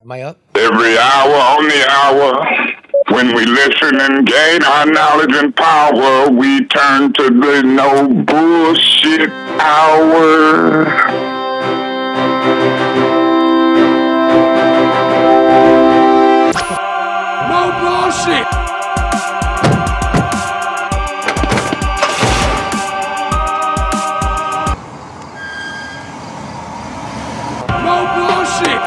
Am I up? Every hour on the hour, when we listen and gain our knowledge and power, we turn to the no bullshit hour. No bullshit. No bullshit.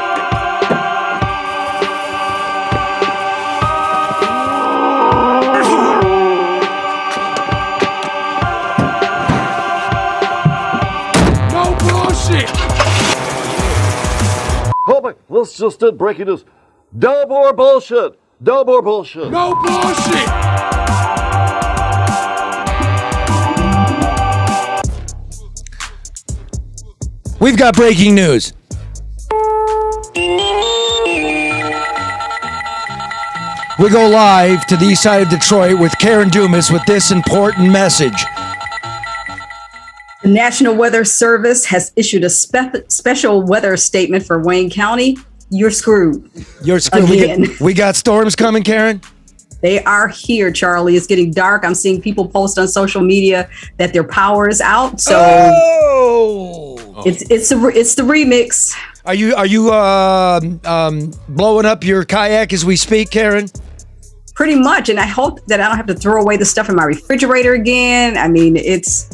No bullshit. Oh my, let's just breaking news. Dub or bullshit. Dub or bullshit. No bullshit. We've got breaking news. We go live to the east side of Detroit with Karen Dumas with this important message. The National Weather Service has issued a special weather statement for Wayne County. You're screwed. You're screwed. We got storms coming, Karen? They are here, Charlie. It's getting dark. I'm seeing people post on social media that their power is out. So it's the remix. Are you blowing up your kayak as we speak, Karen? Pretty much. And I hope that I don't have to throw away the stuff in my refrigerator again. I mean, it's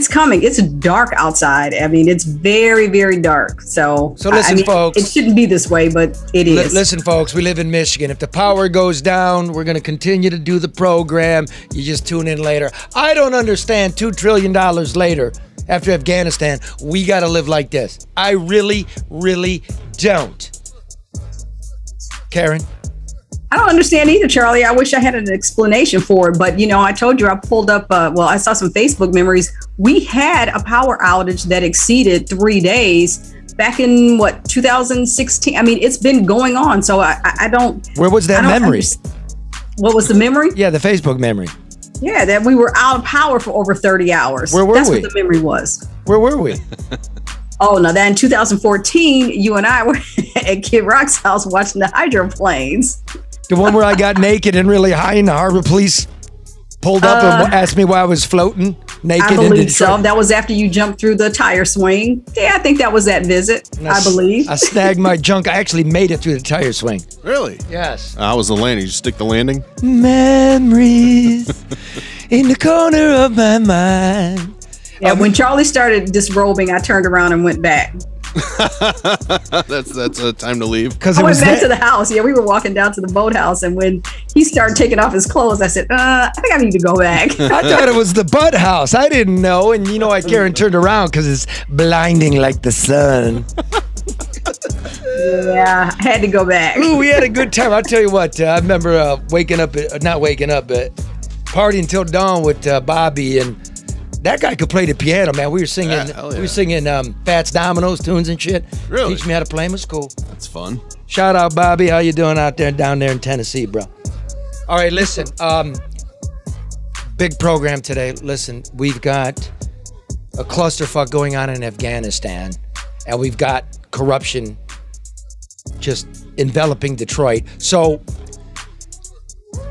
coming. It's dark outside. I mean, it's very, very dark. So listen, folks. It shouldn't be this way, but it is. Listen, folks, we live in Michigan. If the power goes down, we're going to continue to do the program. You just tune in later. I don't understand $2 trillion later after Afghanistan, we got to live like this. I really, really don't. Karen? I don't understand either, Charlie. I wish I had an explanation for it. But, I told you I pulled up, I saw some Facebook memories. We had a power outage that exceeded 3 days back in, 2016? I mean, it's been going on. So I don't. Where was that memory? What was the memory? Yeah, the Facebook memory. Yeah, that we were out of power for over 30 hours. Where were That's we? What the memory was. Where were we? Oh, no, that in 2014, you and I were at Kid Rock's house watching the hydroplanes. The one where I got naked and really high and the harbor police pulled up and asked me why I was floating naked. I believe so. That was after you jumped through the tire swing. Yeah, I think that was that visit, I believe. I snagged my junk. I actually made it through the tire swing. Really? Yes. How was the landing? Did you stick the landing? Memories in the corner of my mind. Yeah, when Charlie started disrobing, I turned around and went back. That's a time to leave. I went back to the house. Yeah, we were walking down to the boathouse, and when he started taking off his clothes, I said, I think I need to go back. I thought it was the butt house. I didn't know. And Karen turned around because it's blinding like the sun. Yeah, I had to go back. Ooh, we had a good time. I'll tell you what, I remember not waking up, but partying till dawn with Bobby, and that guy could play the piano, man. We were singing, we were singing Fats Domino's tunes and shit. Really? Teach me how to play them. It was cool. That's fun. Shout out, Bobby. How you doing down there in Tennessee, bro? All right, listen. Big program today. Listen, we've got a clusterfuck going on in Afghanistan, and we've got corruption just enveloping Detroit. So,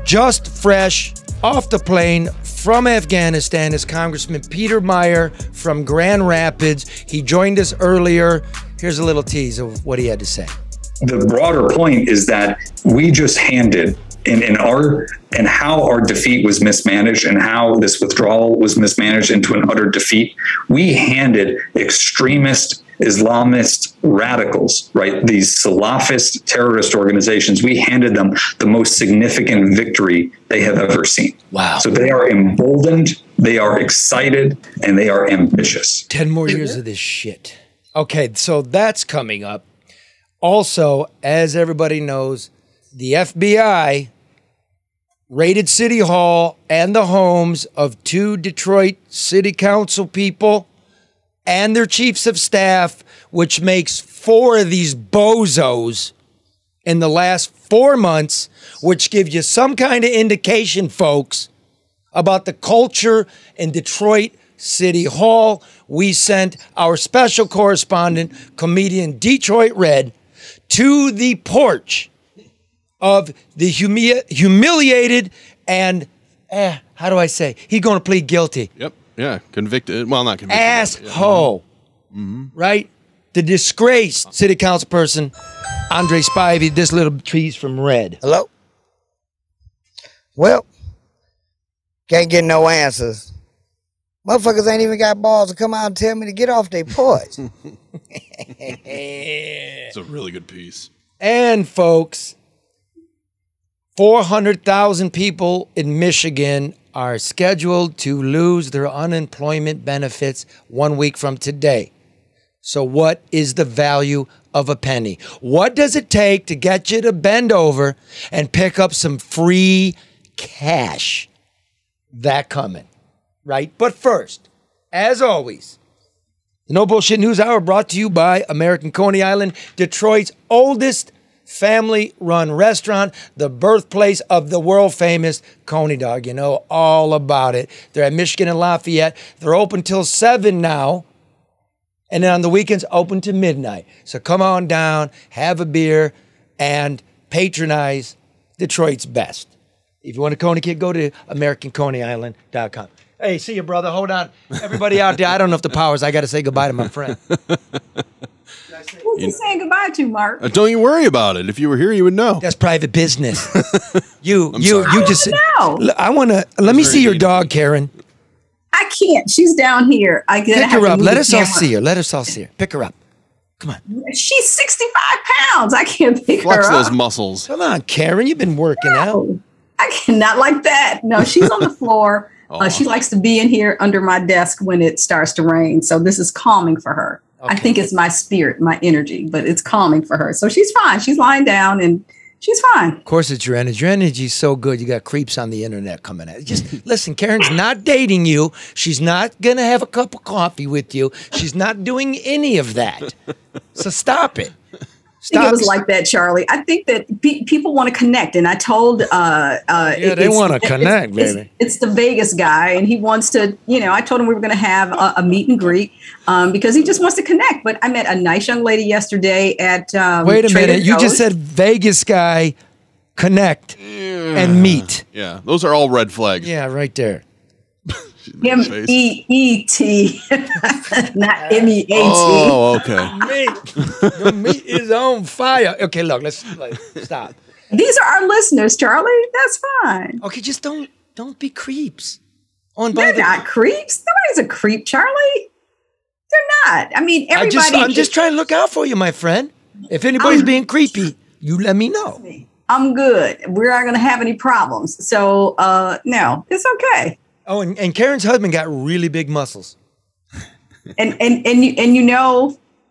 just fresh off the plane from Afghanistan is Congressman Peter Meijer from Grand Rapids. He joined us earlier. Here's a little tease of what he had to say. The broader point is that we just handed and how our defeat was mismanaged and how this withdrawal was mismanaged into an utter defeat. We handed extremist Islamist radicals, right? These Salafist terrorist organizations, we handed them the most significant victory they have ever seen. Wow. So they are emboldened, they are excited, and they are ambitious. 10 more years of this shit. Okay, so that's coming up. Also, as everybody knows, the FBI raided City Hall and the homes of 2 Detroit City Council people and their chiefs of staff, which makes 4 of these bozos in the last 4 months, which gives you some kind of indication, folks, about the culture in Detroit City Hall. We sent our special correspondent, comedian Detroit Red, to the porch of the humiliated and, how do I say? He's going to plead guilty. Yep. Yeah. Convicted. Well, not convicted. Asshole. Right? The disgraced city council person, Andre Spivey, this little tree's from Red. Hello? Well, can't get no answers. Motherfuckers ain't even got balls to come out and tell me to get off their porch. It's a really good piece. And folks, 400,000 people in Michigan are scheduled to lose their unemployment benefits 1 week from today. So what is the value of a penny? What does it take to get you to bend over and pick up some free cash? That coming, right? But first, as always, the No Bullshit News Hour brought to you by American Coney Island, Detroit's oldest family-run restaurant, the birthplace of the world-famous Coney Dog. You know all about it. They're at Michigan and Lafayette. They're open till 7 now. And then on the weekends, open to midnight. So come on down, have a beer, and patronize Detroit's best. If you want a Coney Kid, go to AmericanConeyIsland.com. Hey, see you, brother. Hold on. Everybody out there, I don't know if the powers. I got to say goodbye to my friend. Who's he saying goodbye to, Mark? Don't you worry about it. If you were here, you would know. That's private business. you I just. know. I want to. Let me see your dog, Karen. I can't. She's down here. Pick her up. Let us all see her. Let us all see her. Pick her up. Come on. She's 65 pounds. I can't pick Flex her up. those muscles. Come on, Karen. You've been working out. I cannot like that. No, she's on the floor. She likes to be in here under my desk when it starts to rain. So this is calming for her. Okay. I think it's my spirit, my energy, but it's calming for her. So she's fine. She's lying down and she's fine. Of course, it's your energy. Your energy's so good. You got creeps on the internet coming at you. Just listen, Karen's not dating you. She's not going to have a cup of coffee with you. She's not doing any of that. So stop it. I think it was like that, Charlie. I think that people want to connect, and I told they want to connect, baby. It's the Vegas guy, and he wants to. I told him we were going to have a meet and greet because he just wants to connect. But I met a nice young lady yesterday at. Wait a minute! You just said Vegas guy, connect and meet. Yeah, those are all red flags. Yeah, right there. M-E-E-T, not M-E-A-T. Oh, okay. The meat is on fire. Okay, look, let's stop. These are our listeners, Charlie. That's fine. Okay, just don't be creeps. They're not creeps. Nobody's a creep, Charlie. They're not. I mean, everybody. I'm just trying to look out for you, my friend. If anybody's being creepy, you let me know. I'm good. We're not going to have any problems. So, no, it's okay. Oh, and Karen's husband got really big muscles. And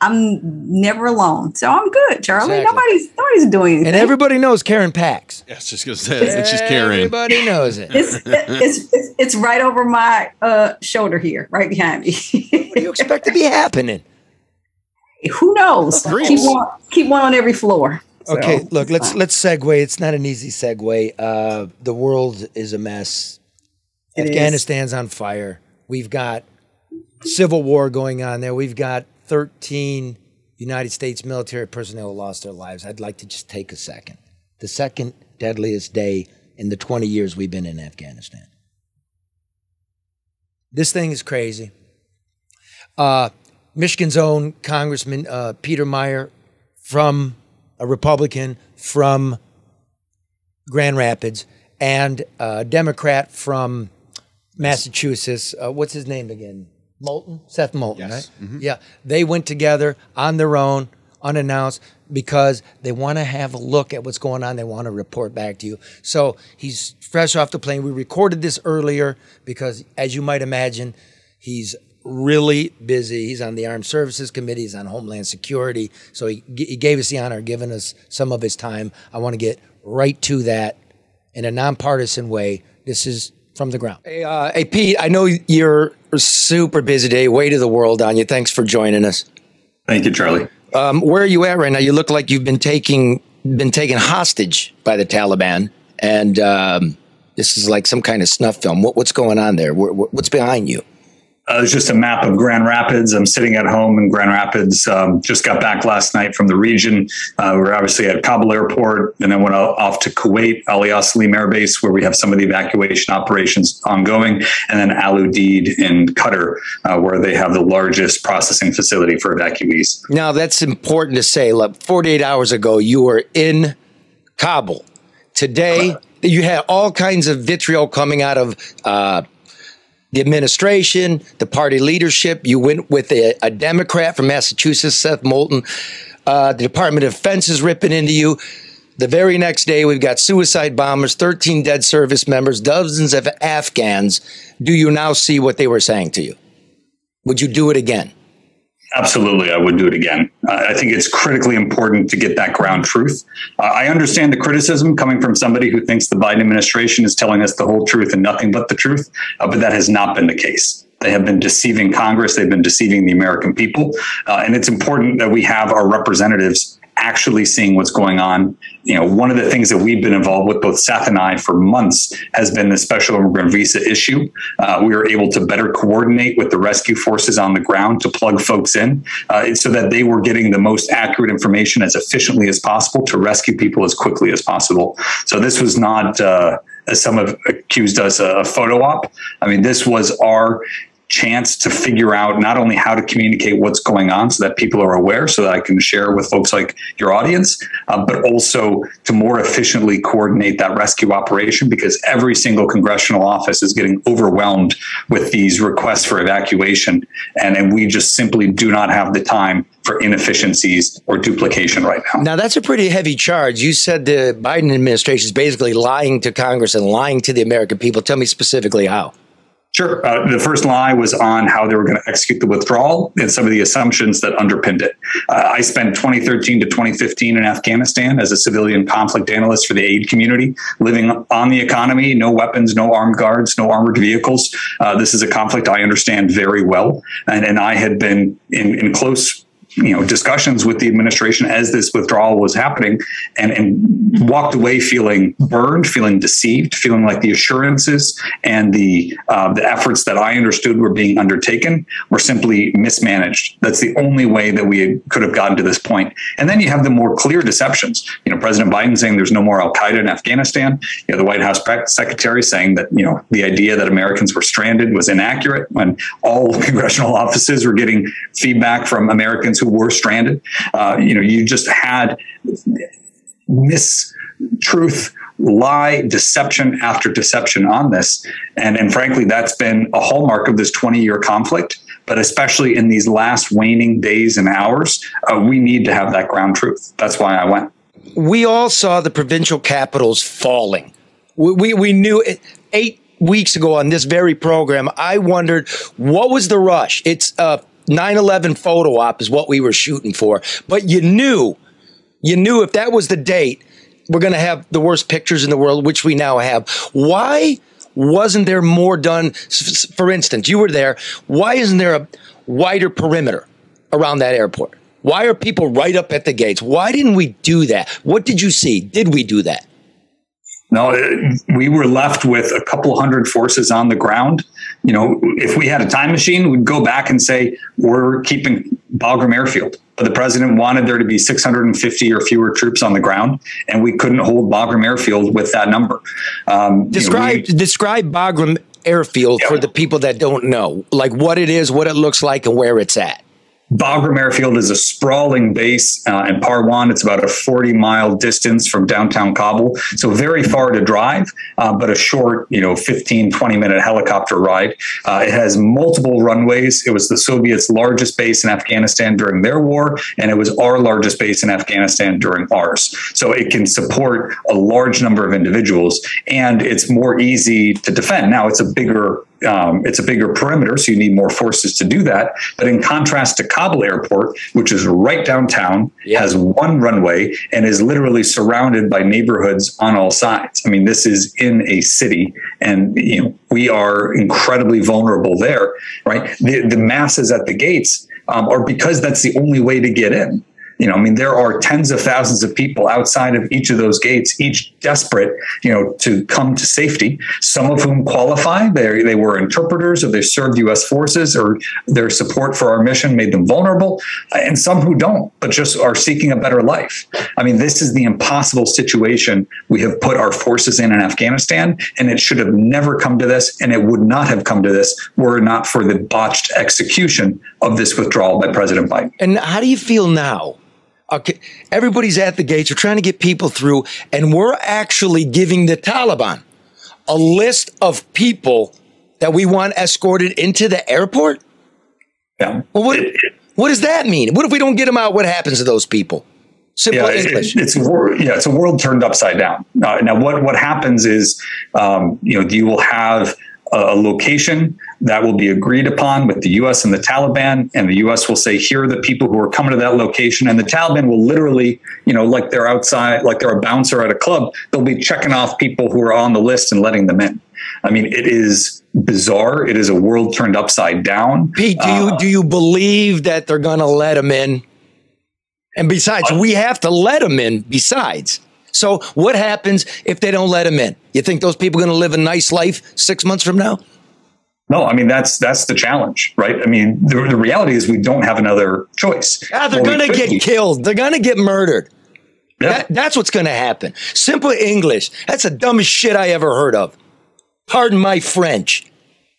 I'm never alone. So I'm good, Charlie. Exactly. Nobody's doing anything. And everybody knows Karen packs. Yeah, I was just going to say that. She's Karen. Everybody knows it. It's right over my shoulder here, right behind me. What do you expect to be happening? Who knows? Keep one on every floor. So, okay, look, let's segue. It's not an easy segue. The world is a mess. Afghanistan's on fire. We've got civil war going on there. We've got 13 United States military personnel who lost their lives. I'd like to just take a second. The second deadliest day in the 20 years we've been in Afghanistan. This thing is crazy. Michigan's own Congressman Peter Meijer, from a Republican from Grand Rapids, and a Democrat from Massachusetts. What's his name again? Moulton? Seth Moulton, yes. Right? Mm-hmm. Yeah. They went together on their own, unannounced, because they want to have a look at what's going on. They want to report back to you. So he's fresh off the plane. We recorded this earlier because, as you might imagine, he's really busy. He's on the Armed Services Committee. He's on Homeland Security. So he gave us the honor of giving us some of his time. I want to get right to that in a nonpartisan way. This is from the ground. Hey, Pete, I know you're super busy today. Weight of the world on you. Thanks for joining us. Thank you, Charlie. Where are you at right now? You look like you've been taken hostage by the Taliban, and this is like some kind of snuff film. What's going on there? What's behind you? It's just a map of Grand Rapids. I'm sitting at home in Grand Rapids. Just got back last night from the region. We're obviously at Kabul Airport, and then went off to Kuwait, Ali Asli Air Base, where we have some of the evacuation operations ongoing, and then Al Udeid in Qatar, where they have the largest processing facility for evacuees. Now, that's important to say. Look, 48 hours ago, you were in Kabul. Today, you had all kinds of vitriol coming out of the administration, the party leadership. You went with a Democrat from Massachusetts, Seth Moulton. The Department of Defense is ripping into you. The very next day, we've got suicide bombers, 13 dead service members, dozens of Afghans. Do you now see what they were saying to you? Would you do it again? Absolutely, I would do it again. I think it's critically important to get that ground truth. I understand the criticism coming from somebody who thinks the Biden administration is telling us the whole truth and nothing but the truth, but that has not been the case. They have been deceiving Congress. They've been deceiving the American people. And it's important that we have our representatives actually seeing what's going on. You know, one of the things that we've been involved with, both Seth and I, for months, has been the special immigrant visa issue. We were able to better coordinate with the rescue forces on the ground to plug folks in so that they were getting the most accurate information as efficiently as possible to rescue people as quickly as possible. So this was not, as some have accused us, a photo op. I mean, this was our chance to figure out not only how to communicate what's going on so that people are aware, so that I can share with folks like your audience, but also to more efficiently coordinate that rescue operation, because every single congressional office is getting overwhelmed with these requests for evacuation. And we just simply do not have the time for inefficiencies or duplication right now. Now, that's a pretty heavy charge. You said the Biden administration is basically lying to Congress and lying to the American people. Tell me specifically how. Sure. The first lie was on how they were going to execute the withdrawal and some of the assumptions that underpinned it. I spent 2013 to 2015 in Afghanistan as a civilian conflict analyst for the aid community, living on the economy, no weapons, no armed guards, no armored vehicles. This is a conflict I understand very well. And I had been in close discussions with the administration as this withdrawal was happening, and walked away feeling burned, feeling deceived, feeling like the assurances and the efforts that I understood were being undertaken were simply mismanaged. That's the only way that we could have gotten to this point. And then you have the more clear deceptions. President Biden saying there's no more al-Qaeda in Afghanistan. The White House press secretary saying that the idea that Americans were stranded was inaccurate, when all congressional offices were getting feedback from Americans who were stranded. You just had mistruth, lie, deception after deception on this. And frankly, that's been a hallmark of this 20-year conflict. But especially in these last waning days and hours, we need to have that ground truth. That's why I went. We all saw the provincial capitals falling. We knew it 8 weeks ago on this very program. I wondered, what was the rush? It's 9/11 photo op is what we were shooting for. But you knew if that was the date, we're going to have the worst pictures in the world, which we now have. Why wasn't there more done? For instance, you were there. Why isn't there a wider perimeter around that airport? Why are people right up at the gates? Why didn't we do that? What did you see? Did we do that? No, we were left with a couple hundred forces on the ground. If we had a time machine, we'd go back and say, we're keeping Bagram Airfield. But the president wanted there to be 650 or fewer troops on the ground, and we couldn't hold Bagram Airfield with that number. Describe Bagram Airfield for the people that don't know, like what it is, what it looks like, and where it's at. Bagram Airfield is a sprawling base in Parwan. It's about a 40-mile distance from downtown Kabul. So very far to drive, but a short, 15, 20-minute helicopter ride. It has multiple runways. It was the Soviets' largest base in Afghanistan during their war, and it was our largest base in Afghanistan during ours. So it can support a large number of individuals, and it's more easy to defend. Now, it's a bigger perimeter, so you need more forces to do that. But in contrast to Kabul Airport, which is right downtown, has one runway, and is literally surrounded by neighborhoods on all sides. I mean, this is in a city, and we are incredibly vulnerable there, right? The masses at the gates are because that's the only way to get in. I mean, there are tens of thousands of people outside of each of those gates, each desperate, to come to safety, some of whom qualify. They were interpreters, or they served U.S. forces, or their support for our mission made them vulnerable, and some who don't, but just are seeking a better life. I mean, this is the impossible situation we have put our forces in Afghanistan, and it should have never come to this, and it would not have come to this were it not for the botched execution of this withdrawal by President Biden. And how do you feel now? Okay, everybody's at the gates. We're trying to get people through, and we're actually giving the Taliban a list of people that we want escorted into the airport. Yeah. Well, what does that mean? What if we don't get them out? What happens to those people? Simple English. It's a world turned upside down. Now, what happens is, you will have a location that will be agreed upon with the U.S. and the Taliban, and the U.S. will say, here are the people who are coming to that location, and the Taliban will literally, like they're outside, like they're a bouncer at a club, they'll be checking off people who are on the list and letting them in. I mean, it is bizarre. It is a world turned upside down. Pete, do you believe that they're going to let them in? And besides, we have to let them in besides. So what happens if they don't let them in? You think those people are going to live a nice life 6 months from now? No, I mean, that's the challenge, right? I mean, the reality is we don't have another choice. They're going to get killed. They're going to get murdered. Yeah. That's what's going to happen. Simple English. That's the dumbest shit I ever heard of. Pardon my French.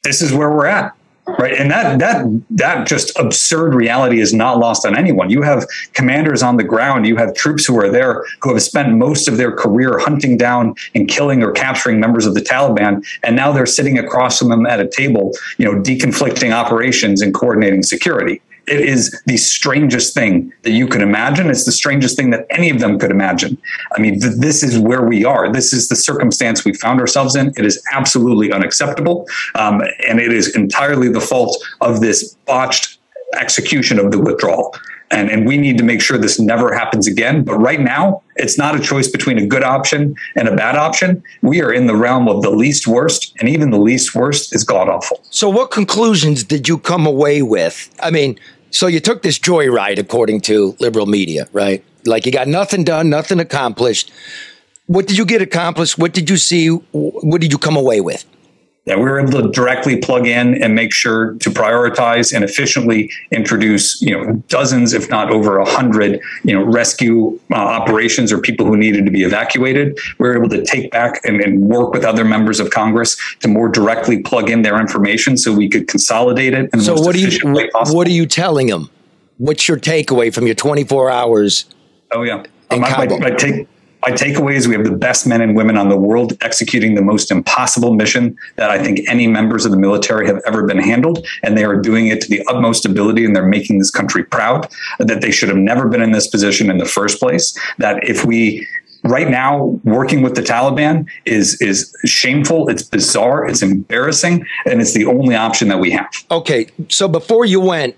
This is where we're at. Right. And that just absurd reality is not lost on anyone. You have commanders on the ground. You have troops who are there who have spent most of their career hunting down and killing or capturing members of the Taliban. And now they're sitting across from them at a table, deconflicting operations and coordinating security. It is the strangest thing that you could imagine. It's the strangest thing that any of them could imagine. I mean, this is where we are. This is the circumstance we found ourselves in. It is absolutely unacceptable. And it is entirely the fault of this botched execution of the withdrawal. And we need to make sure this never happens again. But right now, it's not a choice between a good option and a bad option. We are in the realm of the least worst, and even the least worst is god awful. So what conclusions did you come away with? I mean, so you took this joyride, according to liberal media, right? Like you got nothing done, nothing accomplished. What did you get accomplished? What did you see? What did you come away with? Yeah, we were able to directly plug in and make sure to prioritize and efficiently introduce, dozens, if not over 100, rescue operations or people who needed to be evacuated. We were able to take back and work with other members of Congress to more directly plug in their information so we could consolidate it. In the most efficient way possible. What are you telling them? What's your takeaway from your 24 hours? Oh, yeah. My takeaway is we have the best men and women on the world executing the most impossible mission that I think any members of the military have ever been handled. And they are doing it to the utmost ability, and they're making this country proud, that they should have never been in this position in the first place. That if we right now working with the Taliban is shameful, it's bizarre, it's embarrassing, and it's the only option that we have. Okay. So before you went,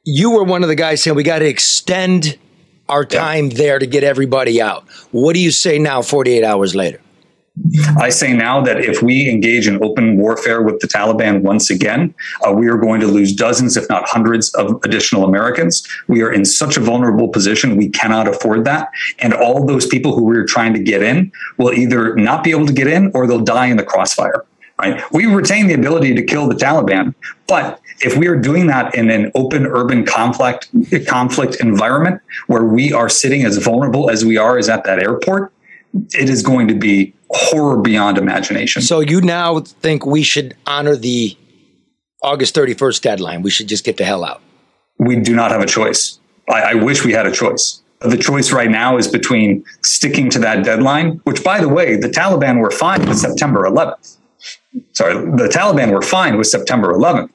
you were one of the guys saying we got to extend our time there to get everybody out. What do you say now, 48 hours later? I say now that if we engage in open warfare with the Taliban once again, we are going to lose dozens, if not hundreds, of additional Americans. We are in such a vulnerable position. We cannot afford that. And all those people who we're trying to get in will either not be able to get in or they'll die in the crossfire. Right? We retain the ability to kill the Taliban, but if we are doing that in an open urban conflict environment where we are sitting as vulnerable as we are as at that airport, it is going to be horror beyond imagination. So you now think we should honor the August 31st deadline? We should just get the hell out? We do not have a choice. I wish we had a choice. The choice right now is between sticking to that deadline, which, by the way, the Taliban were fine with September 11th. Sorry, the Taliban were fine with September 11th.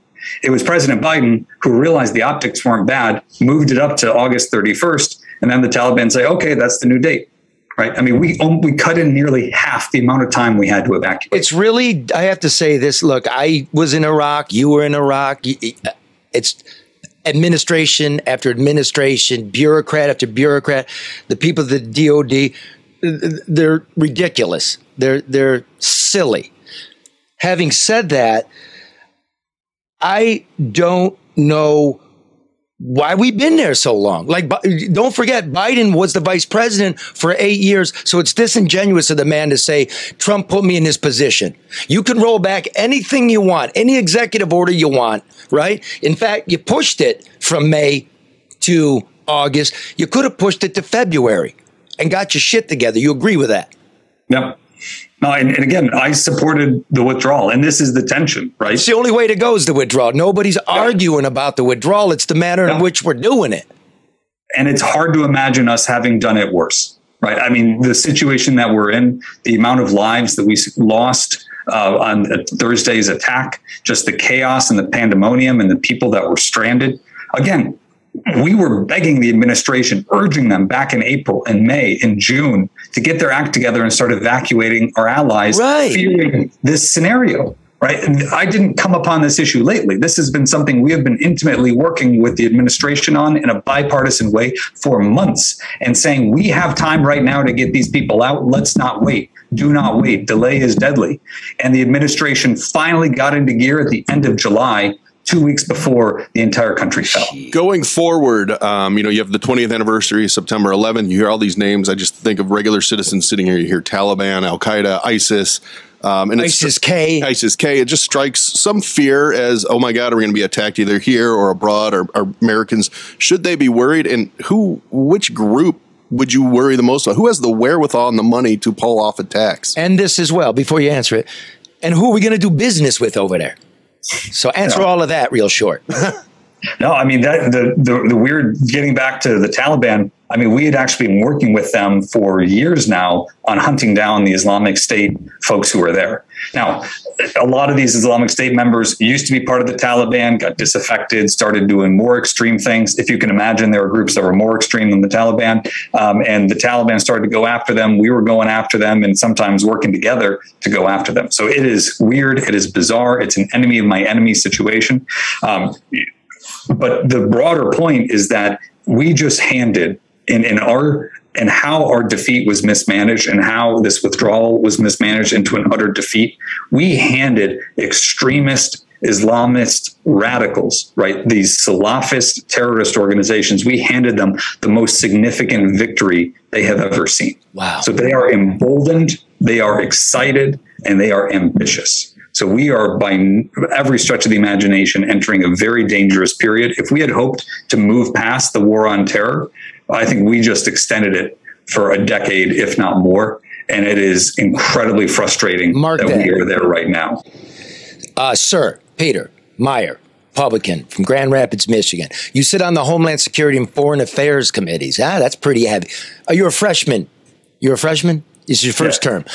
It was President Biden who realized the optics weren't bad, moved it up to August 31st, and then the Taliban say, okay, that's the new date. Right? I mean, we cut in nearly half the amount of time we had to evacuate. It's really, I have to say this. Look, I was in Iraq. You were in Iraq. It's administration after administration, bureaucrat after bureaucrat. The people of the DOD, they're ridiculous. They're silly. Having said that, I don't know why we been there so long? Like, don't forget, Biden was the vice president for 8 years. So it's disingenuous of the man to say, Trump put me in this position. You can roll back anything you want, any executive order you want, right? In fact, you pushed it from May to August. You could have pushed it to February and got your shit together. You agree with that? Yep. No, and again, I supported the withdrawal, and this is the tension, right? It's the only way to go is the withdrawal. Nobody's arguing about the withdrawal. It's the manner in which we're doing it. And it's hard to imagine us having done it worse, right? I mean, the situation that we're in, the amount of lives that we lost on Thursday's attack, just the chaos and the pandemonium and the people that were stranded. Again, we were begging the administration, urging them back in April and May and June to get their act together and start evacuating our allies, fearing this scenario, right? And I didn't come upon this issue lately. This has been something we have been intimately working with the administration on in a bipartisan way for months and saying, we have time right now to get these people out. Let's not wait. Do not wait. Delay is deadly. And the administration finally got into gear at the end of July, 2 weeks before the entire country fell. Going forward, you know, you have the 20th anniversary, September 11th. You hear all these names. I just think of regular citizens sitting here. You hear Taliban, Al Qaeda, ISIS, and ISIS-K. ISIS-K. It just strikes some fear as, oh my God, are we going to be attacked either here or abroad, or Americans? Should they be worried? And which group would you worry the most about? Who has the wherewithal and the money to pull off attacks? And this as well, before you answer it. And who are we going to do business with over there? So answer all of that real short. No, I mean, the weird, getting back to the Taliban, I mean, we had actually been working with them for years now on hunting down the Islamic State folks who were there. Now, a lot of these Islamic State members used to be part of the Taliban, got disaffected, started doing more extreme things. If you can imagine, there were groups that were more extreme than the Taliban, and the Taliban started to go after them. We were going after them and sometimes working together to go after them. So it is weird. It is bizarre. It's an enemy of my enemy situation. But the broader point is that we just handed and how our defeat was mismanaged and how this withdrawal was mismanaged into an utter defeat. We handed extremist Islamist radicals, right? These Salafist terrorist organizations, we handed them the most significant victory they have ever seen. Wow. So they are emboldened, they are excited, and they are ambitious. So we are, by every stretch of the imagination, entering a very dangerous period. If we had hoped to move past the war on terror, I think we just extended it for a decade, if not more. And it is incredibly frustrating that we are there right now. Sir, Peter Meijer, Republican from Grand Rapids, Michigan. You sit on the Homeland Security and Foreign Affairs committees. That's pretty heavy. Are you a freshman? You're a freshman? This is your first term.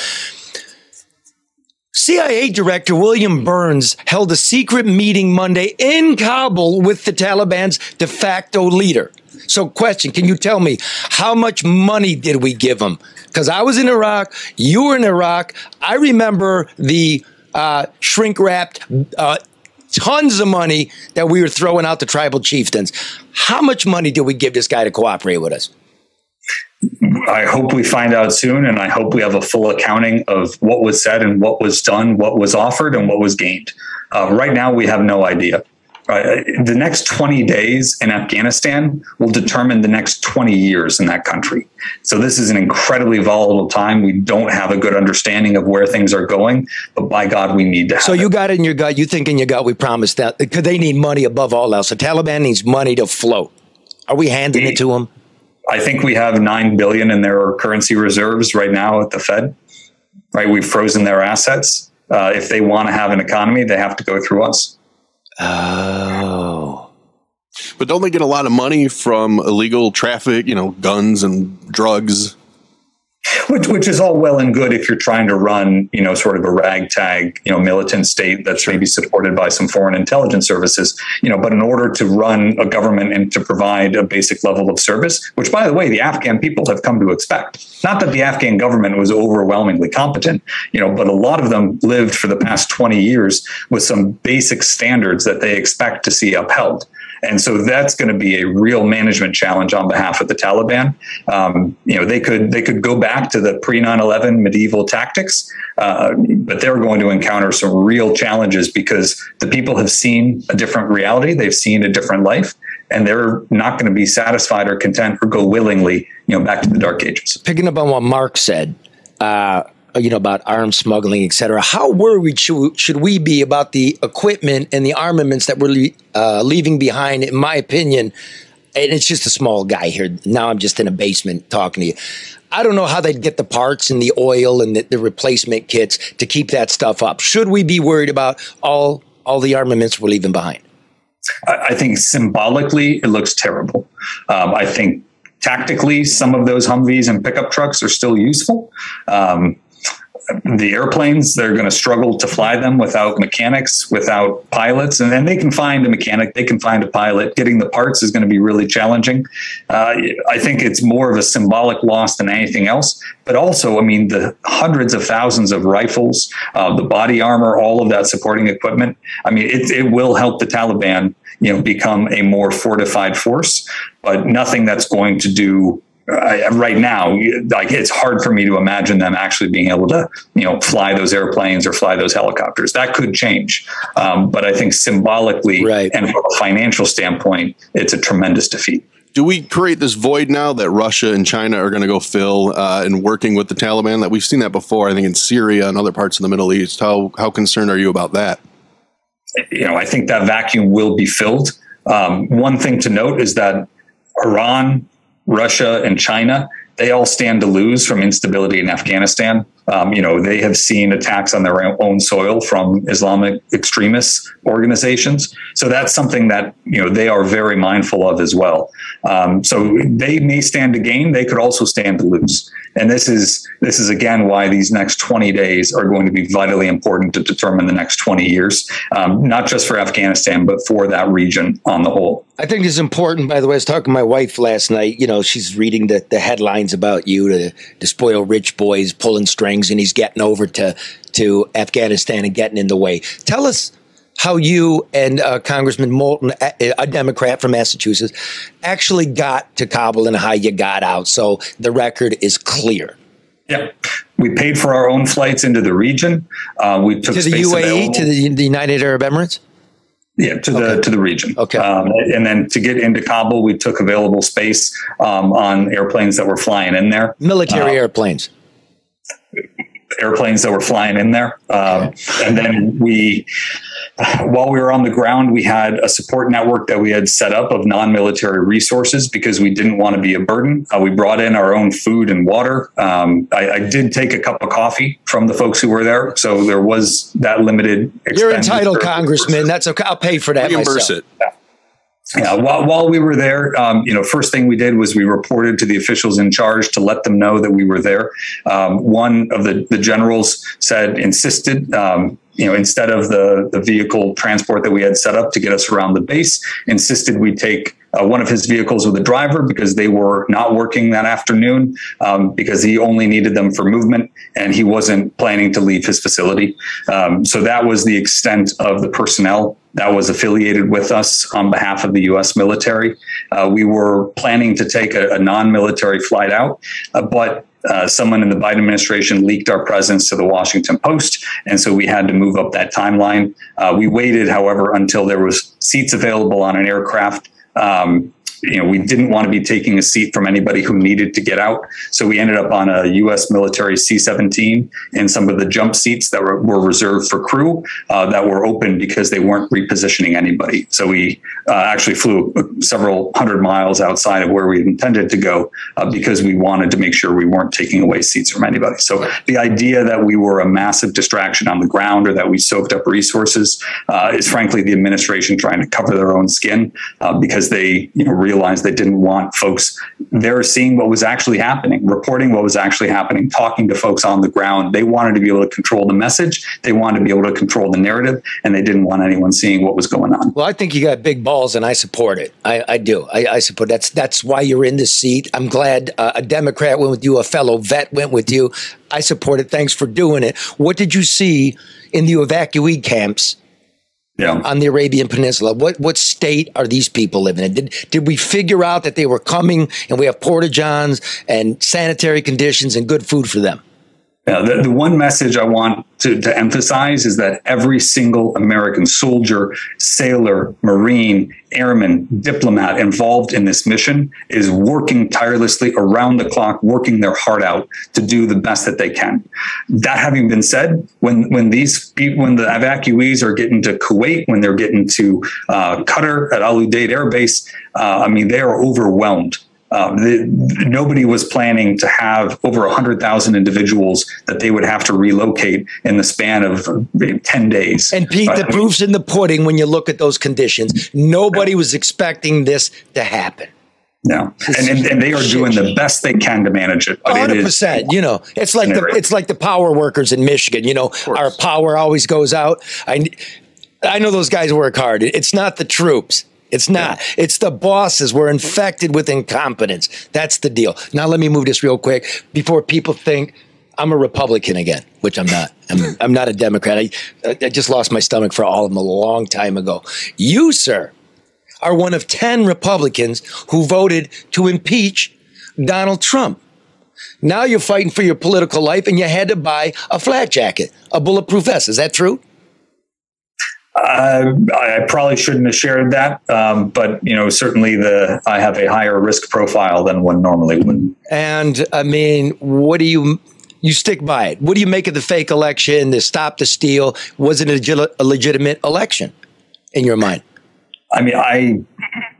CIA Director William Burns held a secret meeting Monday in Kabul with the Taliban's de facto leader. So question, can you tell me how much money did we give them? Because I was in Iraq, you were in Iraq. I remember the shrink-wrapped tons of money that we were throwing out to tribal chieftains. How much money did we give this guy to cooperate with us? I hope we find out soon, and I hope we have a full accounting of what was said and what was done, what was offered, and what was gained. Right now, we have no idea. The next 20 days in Afghanistan will determine the next 20 years in that country. So this is an incredibly volatile time. We don't have a good understanding of where things are going, but by God, we need to have So you got it in your gut. You think in your gut we promised that, because they need money above all else. The Taliban needs money to float. Are we handing it to them? I think we have $9 billion in their currency reserves right now at the Fed. Right, we've frozen their assets. If they want to have an economy, they have to go through us. Oh. But don't they get a lot of money from illegal traffic, you know, guns and drugs? Which is all well and good if you're trying to run, you know, sort of a ragtag, you know, militant state that's maybe supported by some foreign intelligence services, you know, but in order to run a government and to provide a basic level of service, which, by the way, the Afghan people have come to expect. Not that the Afghan government was overwhelmingly competent, you know, but a lot of them lived for the past 20 years with some basic standards that they expect to see upheld. And so that's going to be a real management challenge on behalf of the Taliban. You know, they could go back to the pre-9/11 medieval tactics, but they're going to encounter some real challenges because the people have seen a different reality. They've seen a different life. and they're not going to be satisfied or content or go willingly, back to the dark ages. Picking up on what Mark said, about arms smuggling, et cetera, how worried should we be about the equipment and the armaments that we're leaving behind, in my opinion? And it's just a small guy here. Now I'm just in a basement talking to you. I don't know how they'd get the parts and the oil and the replacement kits to keep that stuff up. Should we be worried about all the armaments we're leaving behind? I think symbolically it looks terrible. I think tactically some of those Humvees and pickup trucks are still useful. The airplanes, they're going to struggle to fly them without mechanics, without pilots, and then they can find a mechanic, they can find a pilot. Getting the parts is going to be really challenging. I think it's more of a symbolic loss than anything else. But also, the hundreds of thousands of rifles, the body armor, all of that supporting equipment. It will help the Taliban, become a more fortified force, but nothing that's going to do. Right now, it's hard for me to imagine them actually being able to, fly those airplanes or fly those helicopters. That could change. But I think symbolically and from a financial standpoint, it's a tremendous defeat. Do we create this void now that Russia and China are going to go fill in working with the Taliban? That we've seen that before, I think, in Syria and other parts of the Middle East. How concerned are you about that? I think that vacuum will be filled. One thing to note is that Iran, Russia, and China, they all stand to lose from instability in Afghanistan. They have seen attacks on their own soil from Islamic extremist organizations. So that's something that, they are very mindful of as well. So they may stand to gain. They could also stand to lose. And this is again, why these next 20 days are going to be vitally important to determine the next 20 years, not just for Afghanistan, but for that region on the whole. I think it's important, by the way, I was talking to my wife last night. She's reading the headlines about you to spoil rich boys pulling strings, and he's getting over to Afghanistan and getting in the way. Tell us how you and Congressman Moulton, a Democrat from Massachusetts, actually got to Kabul and how you got out, so the record is clear. Yeah, we paid for our own flights into the region. We took to the space UAE, available. to the United Arab Emirates. Yeah, to the region. Okay. And then to get into Kabul, we took available space on airplanes that were flying in there. Military airplanes. Airplanes that were flying in there. And then while we were on the ground, we had a support network that we had set up of non-military resources because we didn't want to be a burden. We brought in our own food and water. I did take a cup of coffee from the folks who were there. So there was that limited expense. You're entitled, Congressman. That's okay. I'll pay for that Reimburse myself. it. Yeah, while we were there, first thing we did was we reported to the officials in charge to let them know that we were there. One of the generals insisted, instead of the vehicle transport that we had set up to get us around the base, insisted we take one of his vehicles with a driver because they were not working that afternoon, because he only needed them for movement and he wasn't planning to leave his facility. So that was the extent of the personnel that was affiliated with us on behalf of the U.S. military. We were planning to take a non-military flight out, but someone in the Biden administration leaked our presence to the Washington Post, and so we had to move up that timeline. We waited, however, until there was seats available on an aircraft. We didn't want to be taking a seat from anybody who needed to get out. So we ended up on a U.S. military C-17 and some of the jump seats that were reserved for crew that were open because they weren't repositioning anybody. So we actually flew several hundred miles outside of where we intended to go because we wanted to make sure we weren't taking away seats from anybody. So the idea that we were a massive distraction on the ground or that we soaked up resources is frankly the administration trying to cover their own skin because they realized they didn't want folks there seeing what was actually happening, reporting what was actually happening, talking to folks on the ground. They wanted to be able to control the message. They wanted to be able to control the narrative, and they didn't want anyone seeing what was going on. Well, I think you got big balls, and I support it. I do. I support that's why you're in this seat. I'm glad a Democrat went with you, a fellow vet went with you. I support it. Thanks for doing it. What did you see in the evacuee camps? Yeah. On the Arabian Peninsula? What state are these people living in? Did we figure out that they were coming and we have porta-johns and sanitary conditions and good food for them? The one message I want to emphasize is that every single American soldier, sailor, Marine, airman, diplomat involved in this mission is working tirelessly around the clock, working their heart out to do the best that they can. That having been said, when the evacuees are getting to Kuwait, when they're getting to Qatar at Al Udeid Air Base, they are overwhelmed. Nobody was planning to have over 100,000 individuals that they would have to relocate in the span of 10 days. And Pete, the proof's in the pudding when you look at those conditions. Nobody was expecting this to happen. No, and they are doing the best they can to manage it. 100%. You know, it's like the power workers in Michigan. You know, our power always goes out. I know those guys work hard. It's not the troops. It's not. Yeah. It's the bosses. We're infected with incompetence. That's the deal. Now, let me move this real quick before people think I'm a Republican again, which I'm not. I'm not a Democrat. I just lost my stomach for all of them a long time ago. You, sir, are one of 10 Republicans who voted to impeach Donald Trump. Now you're fighting for your political life and you had to buy a flak jacket, a bulletproof vest. Is that true? I probably shouldn't have shared that, but certainly I have a higher risk profile than one normally would. And I mean, what do you stick by it? What do you make of the fake election, the stop the steal? Was it a legitimate election in your mind? I mean,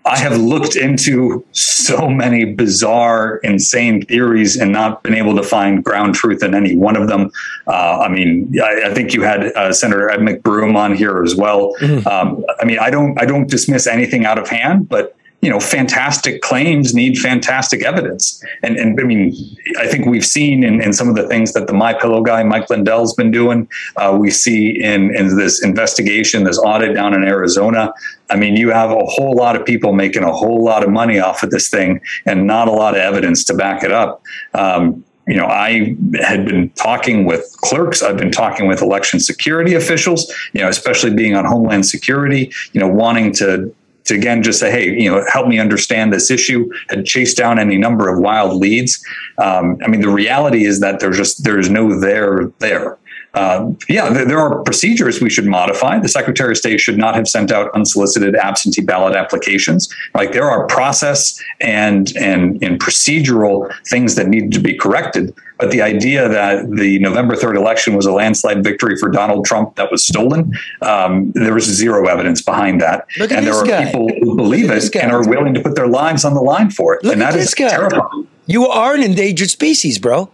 I have looked into so many bizarre, insane theories and not been able to find ground truth in any one of them. I think you had Senator Ed McBroom on here as well. Mm-hmm. I don't dismiss anything out of hand, but fantastic claims need fantastic evidence. And I mean, I think we've seen in some of the things that the MyPillow guy, Mike Lindell's been doing. We see in this investigation, this audit down in Arizona. I mean, you have a whole lot of people making a whole lot of money off of this thing and not a lot of evidence to back it up. I had been talking with clerks. I've been talking with election security officials, especially being on Homeland Security, wanting to again, just say, hey, help me understand this issue, and chase down any number of wild leads. The reality is that there's no there. There are procedures we should modify. The Secretary of State should not have sent out unsolicited absentee ballot applications. Like, there are process and procedural things that need to be corrected. But the idea that the November 3rd election was a landslide victory for Donald Trump that was stolen, there was zero evidence behind that. And there are people who believe it and are willing to put their lives on the line for it. And that is terrifying. You are an endangered species, bro.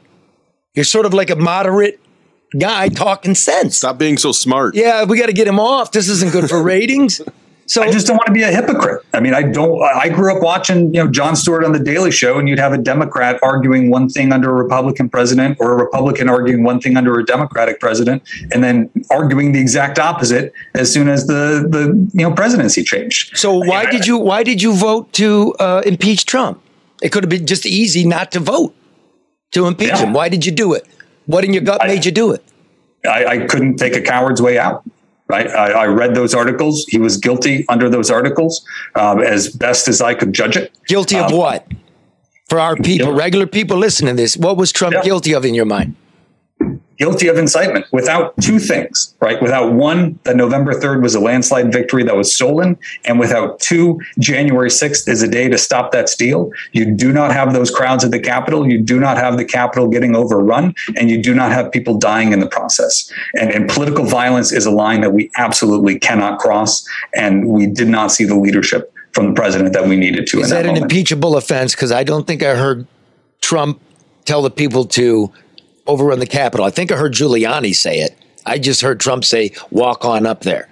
You're sort of like a moderate guy talking sense. Stop being so smart. Yeah, we got to get him off. This isn't good for ratings. So I just don't want to be a hypocrite. I mean, I grew up watching, Jon Stewart on The Daily Show, and you'd have a Democrat arguing one thing under a Republican president, or a Republican arguing one thing under a Democratic president, and then arguing the exact opposite as soon as the presidency changed. So why did you vote to impeach Trump? It could have been just easy not to vote to impeach him. Why did you do it? What in your gut made you do it? I couldn't take a coward's way out. Right. I read those articles. He was guilty under those articles, as best as I could judge it. Guilty of what? For our people, regular people listening to this, what was Trump guilty of in your mind? Guilty of incitement, without two things, right? Without one, that November 3rd was a landslide victory that was stolen. And without two, January 6th is a day to stop that steal. You do not have those crowds at the Capitol. You do not have the Capitol getting overrun, and you do not have people dying in the process. And political violence is a line that we absolutely cannot cross. And we did not see the leadership from the president that we needed to. Is that an impeachable offense? Because I don't think I heard Trump tell the people to overrun the Capitol. I think I heard Giuliani say it. I just heard Trump say, walk on up there.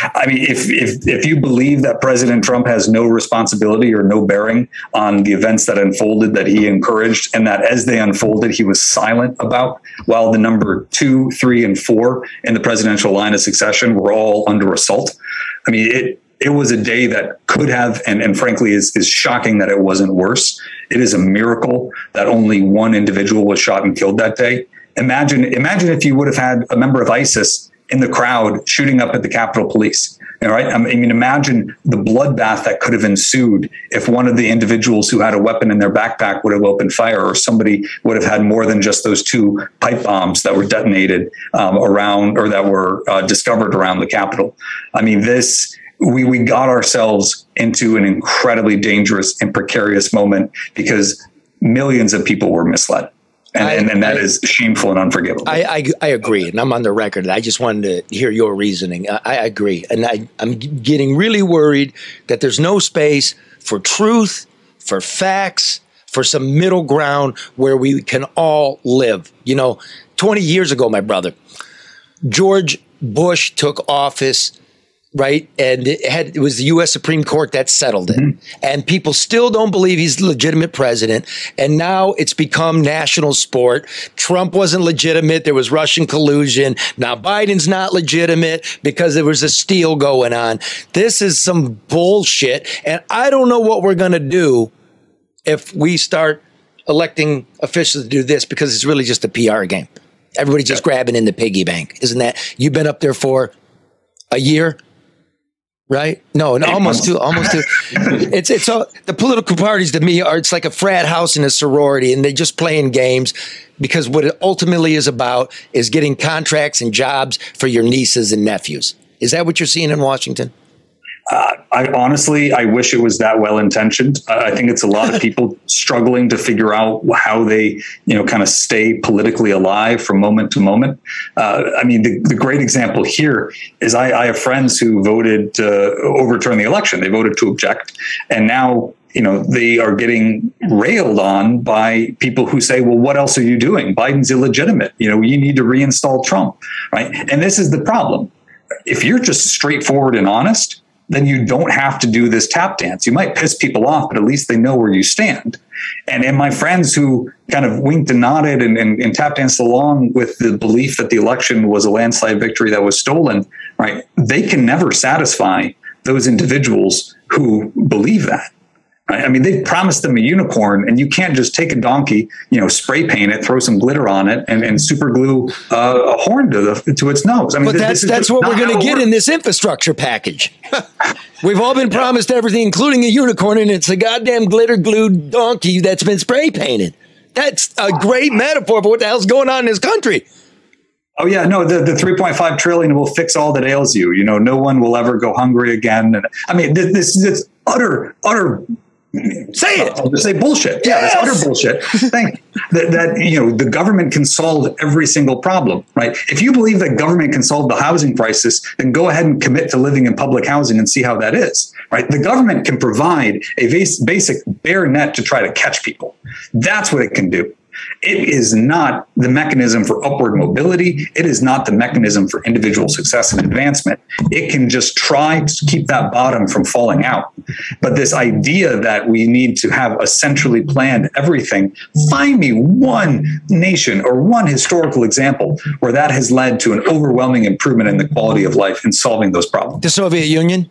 I mean, if you believe that President Trump has no responsibility or no bearing on the events that unfolded, that he encouraged, and that as they unfolded, he was silent about, while the number 2, 3, and 4 in the presidential line of succession were all under assault. I mean, it was a day that could have, and frankly is shocking that it wasn't worse. It is a miracle that only one individual was shot and killed that day. Imagine if you would have had a member of ISIS in the crowd shooting up at the Capitol Police. All right. I mean, imagine the bloodbath that could have ensued if one of the individuals who had a weapon in their backpack would have opened fire, or somebody would have had more than just those 2 pipe bombs that were detonated around, or that were discovered around the Capitol. I mean, we got ourselves into an incredibly dangerous and precarious moment because millions of people were misled. And that is shameful and unforgivable. I agree, and I'm on the record. I just wanted to hear your reasoning. I agree, and I'm getting really worried that there's no space for truth, for facts, for some middle ground where we can all live. 20 years ago, my brother, George Bush took office, right? And it was the U.S. Supreme Court that settled it. Mm-hmm. And people still don't believe he's the legitimate president. And now it's become national sport. Trump wasn't legitimate. There was Russian collusion. Now Biden's not legitimate because there was a steal going on. This is some bullshit. And I don't know what we're going to do if we start electing officials to do this, because it's really just a PR game. Everybody's just grabbing in the piggy bank. Isn't that? You've been up there for a year? Right? No, almost two. It's all, the political parties to me it's like a frat house and a sorority, and they're just playing games, because what it ultimately is about is getting contracts and jobs for your nieces and nephews. Is that what you're seeing in Washington? I wish it was that well intentioned. I think it's a lot of people struggling to figure out how they, kind of stay politically alive from moment to moment. I mean, the great example here is I have friends who voted to overturn the election. They voted to object, and now they are getting railed on by people who say, well, what else are you doing? Biden's illegitimate. You need to reinstall Trump, right? And this is the problem. If you're just straightforward and honest, then you don't have to do this tap dance. You might piss people off, but at least they know where you stand. And my friends who kind of winked and nodded and tap danced along with the belief that the election was a landslide victory that was stolen, right? They can never satisfy those individuals who believe that. Right? I mean, they've promised them a unicorn, and you can't just take a donkey, spray paint it, throw some glitter on it, and super glue a horn to its nose. I mean, but that's what we're going to get in this infrastructure package. We've all been promised everything, including a unicorn, and it's a goddamn glitter glued donkey that's been spray painted. That's a great metaphor for what the hell's going on in this country. Oh yeah, no, the 3.5 trillion will fix all that ails you. No one will ever go hungry again. And I mean, this utter. Say it. I'll just say bullshit. Yeah, it's utter bullshit. That the government can solve every single problem, right? If you believe that government can solve the housing crisis, then go ahead and commit to living in public housing and see how that is, right? The government can provide a basic bare net to try to catch people. That's what it can do. It is not the mechanism for upward mobility. It is not the mechanism for individual success and advancement. It can just try to keep that bottom from falling out. But this idea that we need to have a centrally planned everything, find me one nation or one historical example where that has led to an overwhelming improvement in the quality of life in solving those problems. The Soviet Union?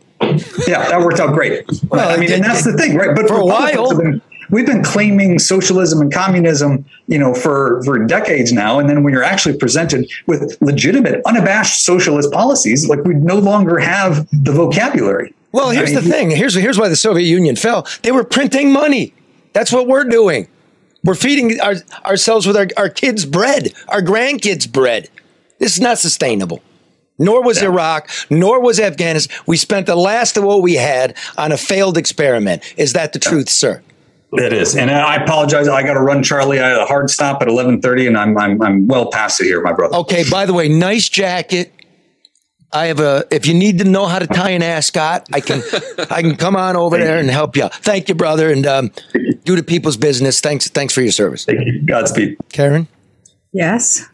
Yeah, that worked out great. Well, I mean, and that's the thing, right? But for a while. We've been claiming socialism and communism, for decades now. And then when you're actually presented with legitimate, unabashed socialist policies, like we no longer have the vocabulary. Well, here's the thing. Here's why the Soviet Union fell. They were printing money. That's what we're doing. We're feeding ourselves with our kids' bread, our grandkids' bread. This is not sustainable. Nor was Iraq, nor was Afghanistan. We spent the last of what we had on a failed experiment. Is that the truth, sir? It is, and I apologize. I got to run, Charlie. I had a hard stop at 11:30, and I'm well past it here, my brother. Okay. By the way, nice jacket. I have if you need to know how to tie an ascot, I can come on over there and help you. Thank you, brother, and do the people's business. Thanks for your service. Thank you. Godspeed, Karen. Yes.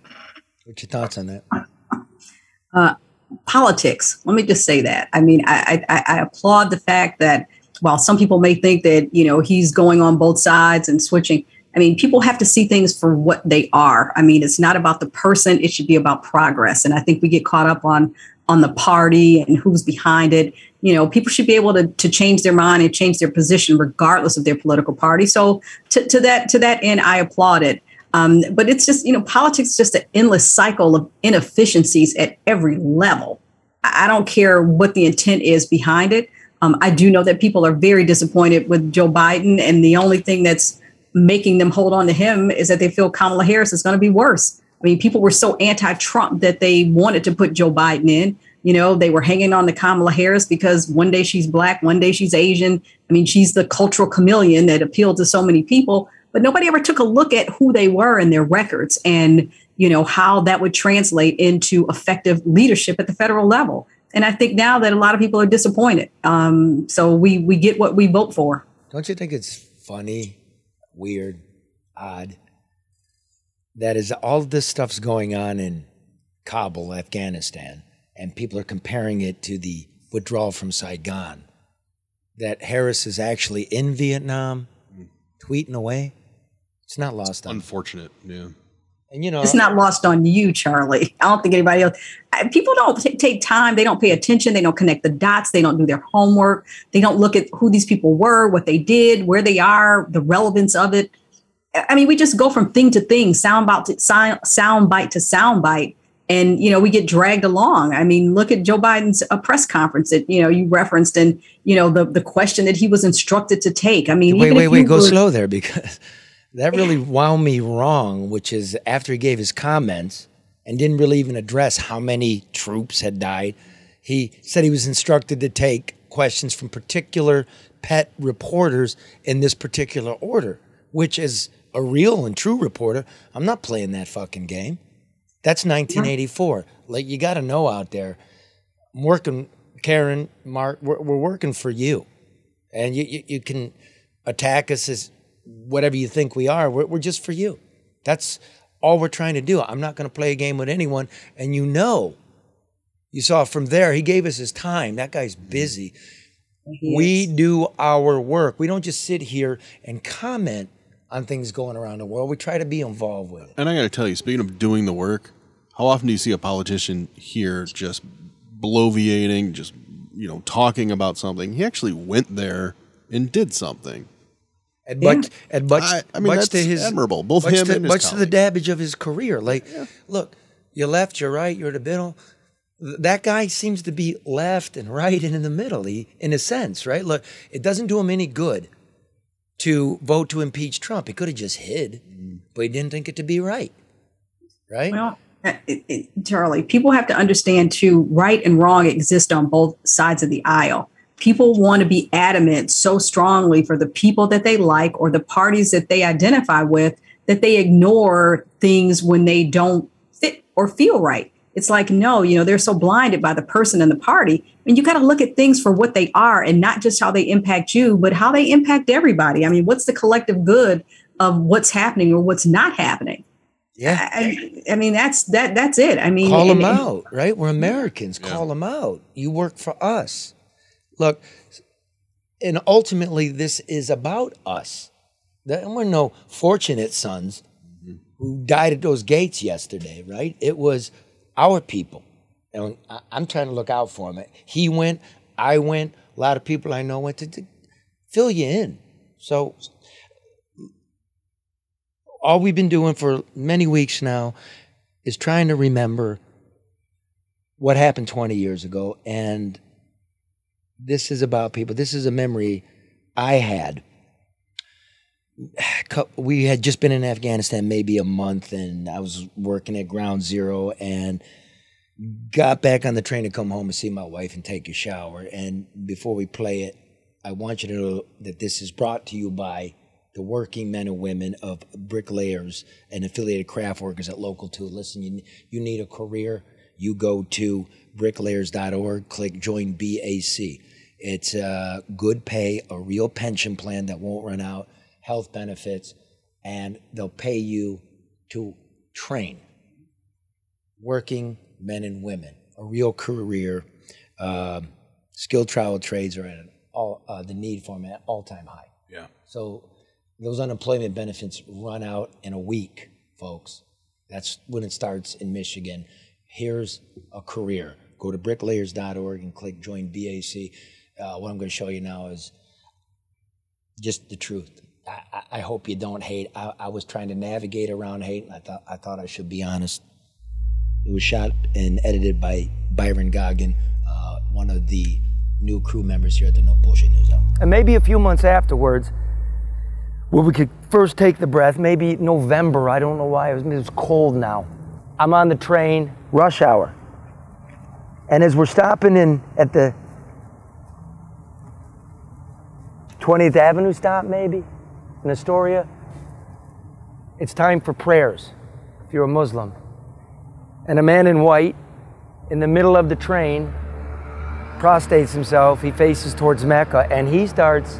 What's your thoughts on that? Politics. Let me just say that. I mean, I applaud the fact that, while some people may think that, he's going on both sides and switching, I mean, people have to see things for what they are. I mean, it's not about the person. It should be about progress. And I think we get caught up on the party and who's behind it. People should be able to change their mind and change their position regardless of their political party. So to that end, I applaud it. But it's just, politics is just an endless cycle of inefficiencies at every level. I don't care what the intent is behind it. I do know that people are very disappointed with Joe Biden, and the only thing that's making them hold on to him is that they feel Kamala Harris is going to be worse. I mean, people were so anti-Trump that they wanted to put Joe Biden in. You know, they were hanging on to Kamala Harris because one day she's black, one day she's Asian. I mean, she's the cultural chameleon that appealed to so many people, but nobody ever took a look at who they were and their records and, you know, how that would translate into effective leadership at the federal level. And I think now that a lot of people are disappointed. So we get what we vote for. Don't you think it's funny, weird, odd, that is all this stuff's going on in Kabul, Afghanistan, and people are comparing it to the withdrawal from Saigon, that Harris is actually in Vietnam, tweeting away? It's not lost on. Unfortunate, yeah. And you know, it's not lost on you, Charlie. I don't think anybody else. People don't take time. They don't pay attention. They don't connect the dots. They don't do their homework. They don't look at who these people were, what they did, where they are, the relevance of it. I mean, we just go from thing to thing, soundbite to soundbite. And, you know, we get dragged along. I mean, look at Joe Biden's press conference that, you know, you referenced, and, you know, the question that he was instructed to take. I mean, wait, go slow there, because that really wound me wrong, which is after he gave his comments and didn't really even address how many troops had died, he said he was instructed to take questions from particular pet reporters in this particular order, which is a real and true reporter. I'm not playing that fucking game. That's 1984. Like, you got to know out there, I'm working, Karen, Mark, we're working for you. And you can attack us as whatever you think we are. We're just for you. That's all we're trying to do. I'm not going to play a game with anyone. And you know, you saw from there, he gave us his time. That guy's busy. We do our work. We don't just sit here and comment on things going around the world. We try to be involved with it. And I got to tell you, speaking of doing the work, how often do you see a politician here just bloviating, just, you know, talking about something? He actually went there and did something. And much that's to his admirable. Both him and his much to the damage of his career. Like, look, you're left, you're right, you're the middle. That guy seems to be left and right and in the middle, in a sense, right? Look, it doesn't do him any good to vote to impeach Trump. He could have just hid, but he didn't think it to be right, right? Well, Charlie, people have to understand too, right and wrong exist on both sides of the aisle. People want to be adamant so strongly for the people that they like or the parties that they identify with that they ignore things when they don't fit or feel right. It's like, no, you know, they're so blinded by the person and the party. I mean, you got to look at things for what they are and not just how they impact you, but how they impact everybody. I mean, what's the collective good of what's happening or what's not happening? Yeah. I mean, that's it. I mean, call them out, right? We're Americans. Call them out. You work for us. Look, and ultimately this is about us. And we're no fortunate sons who died at those gates yesterday, right? It was our people. And I'm trying to look out for them. He went, I went, a lot of people I know went to fill you in. So all we've been doing for many weeks now is trying to remember what happened 20 years ago. And this is about people. This is a memory I had. We had just been in Afghanistan maybe a month, and I was working at Ground Zero and got back on the train to come home and see my wife and take a shower. And before we play it, I want you to know that this is brought to you by the working men and women of bricklayers and affiliated craft workers at Local 2. Listen, you need a career, you go to bricklayers.org, click Join BAC. It's good pay, a real pension plan that won't run out, health benefits, and they'll pay you to train working men and women, a real career. Skilled travel trades are at the need for them at all-time high. Yeah. So those unemployment benefits run out in a week, folks. That's when it starts in Michigan. Here's a career. Go to bricklayers.org and click Join BAC. What I'm going to show you now is just the truth. I hope you don't hate. I was trying to navigate around hate, and I thought I should be honest. It was shot and edited by Byron Goggin, one of the new crew members here at the No Bullshit News Hour. And maybe a few months afterwards, where we could first take the breath, maybe November, I don't know why, it was cold now. I'm on the train, rush hour. And as we're stopping in at the 20th Avenue stop, maybe, in Astoria, it's time for prayers, if you're a Muslim. And a man in white, in the middle of the train, prostrates himself, he faces towards Mecca, and he starts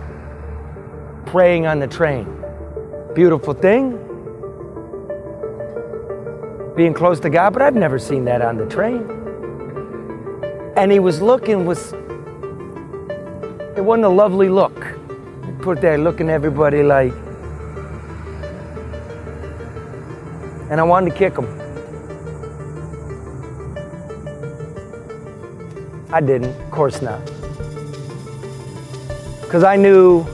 praying on the train. Beautiful thing, being close to God, but I've never seen that on the train. And he was looking with, it wasn't a lovely look. He put there looking at everybody like, and I wanted to kick him. I didn't, of course not. Because I knew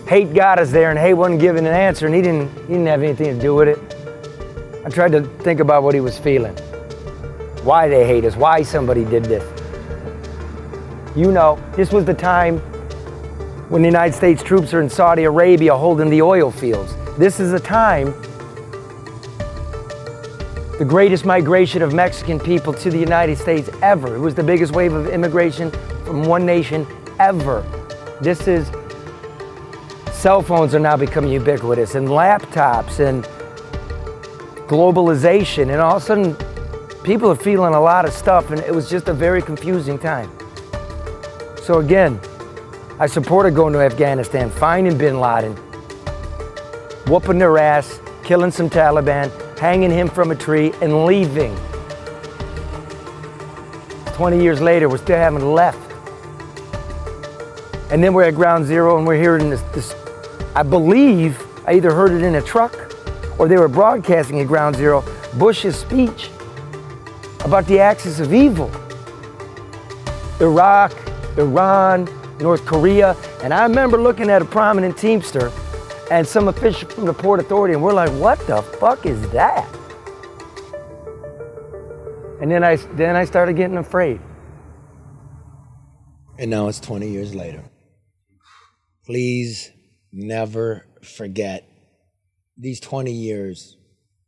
hate got us there and hate wasn't giving an answer, and he didn't have anything to do with it. I tried to think about what he was feeling. Why they hate us, why somebody did this. You know, this was the time when the United States troops are in Saudi Arabia holding the oil fields. This is a time, the greatest migration of Mexican people to the United States ever. It was the biggest wave of immigration from one nation ever. This is, cell phones are now becoming ubiquitous, and laptops, and globalization, and all of a sudden, people are feeling a lot of stuff, and it was just a very confusing time. So again, I supported going to Afghanistan, finding bin Laden, whooping their ass, killing some Taliban, hanging him from a tree, and leaving. 20 years later, we still haven't left. And then we're at ground zero, and we're hearing this, I believe, I either heard it in a truck, or they were broadcasting at ground zero, Bush's speech about the axis of evil. Iraq, Iran, North Korea, and I remember looking at a prominent Teamster and some official from the Port Authority, and we're like, what the fuck is that? And then I started getting afraid. And now it's 20 years later. Please never forget, these 20 years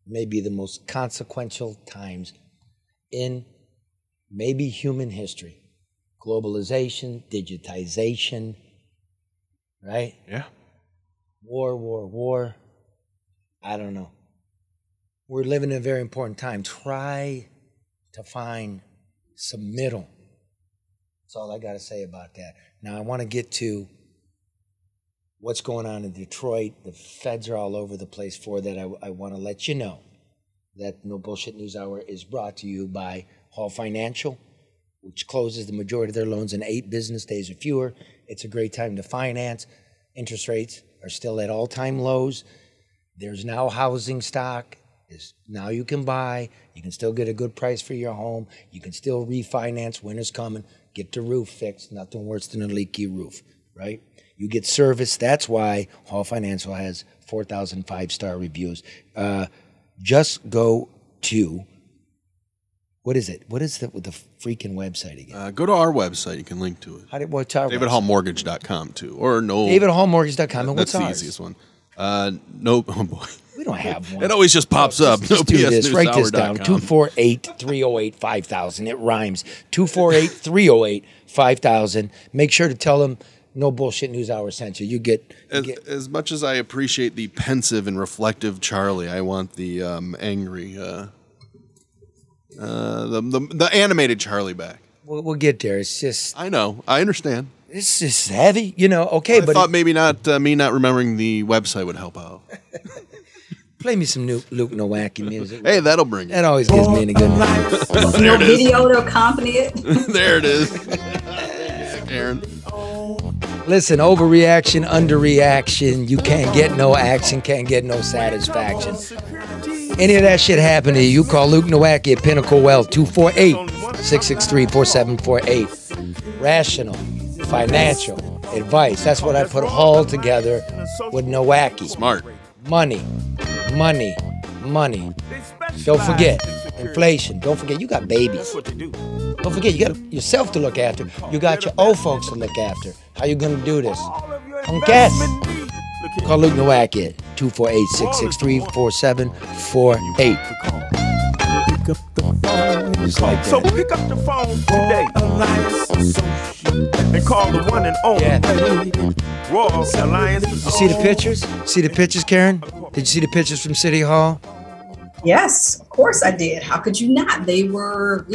may be the most consequential times in maybe human history. Globalization, digitization, right? Yeah. War. I don't know. We're living in a very important time. Try to find some middle. That's all I got to say about that. Now, I want to get to what's going on in Detroit. The feds are all over the place for that. I want to let you know that No Bullshit News Hour is brought to you by Hall Financial, which closes the majority of their loans in 8 business days or fewer. It's a great time to finance. Interest rates are still at all-time lows. There's now housing stock. Now you can buy. You can still get a good price for your home. You can still refinance. Winter's coming. Get the roof fixed. Nothing worse than a leaky roof, right? You get service. That's why Hall Financial has 4,000 5-star reviews. Just go to, what is it? What is the freaking website again? Go to our website. You can link to it. What's our DavidHallMortgage.com too. Or no. DavidHallMortgage.com. And what's That's the ours? easiest one. No, oh boy. We don't have one. It always just pops up. Just do this. Write this down. 248-308-5000. It rhymes. 248-308-5000. Make sure to tell them No Bullshit News Hour sent you. As much as I appreciate the pensive and reflective Charlie, I want the angry, the animated Charlie back. We'll get there. It's just. I know. I understand. It's just heavy, you know. Okay, but I thought maybe not me not remembering the website would help out. Play me some new Luke Nowacki music. Hey, that'll bring it. That always gives me a good night. There it is. Video to accompany it. There it is. Aaron. Listen, overreaction, underreaction. You can't get no action, can't get no satisfaction. Any of that shit happen to you, call Luke Nowacki at Pinnacle Wealth, 248-663-4748. Rational, financial advice. That's what I put all together with Nowacki. Smart. Money. Don't forget, Inflation. Don't forget, you got babies. Don't forget, you got yourself to look after. You got your old folks to look after. How you gonna do this? Don't guess. Call Luke Nowak at 248-663-4748. So pick up the phone today and call the one and only Royal Alliance. You see the pictures? See the pictures, Karen? Did you see the pictures from City Hall? Yes, of course I did. How could you not? They were,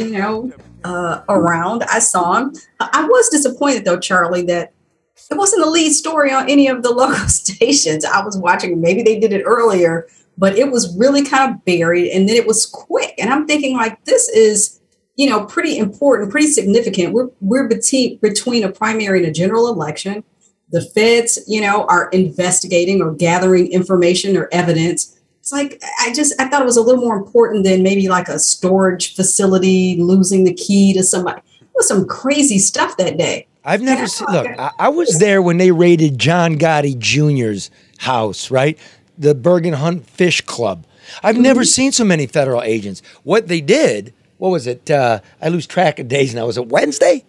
around. I saw them. I was disappointed, though, Charlie, that it wasn't the lead story on any of the local stations. I was watching, maybe they did it earlier, but it was really kind of buried, and then it was quick. And I'm thinking, like, this is, pretty important, pretty significant. We're between a primary and a general election. The feds, are investigating or gathering information or evidence. It's like, I thought it was a little more important than maybe like a storage facility losing the key to somebody. It was some crazy stuff that day. I've never seen, look, I was there when they raided John Gotti Jr.'s house, right? The Bergen Hunt Fish Club. I've never seen so many federal agents. What they did, what was it? I lose track of days now. Was it Wednesday?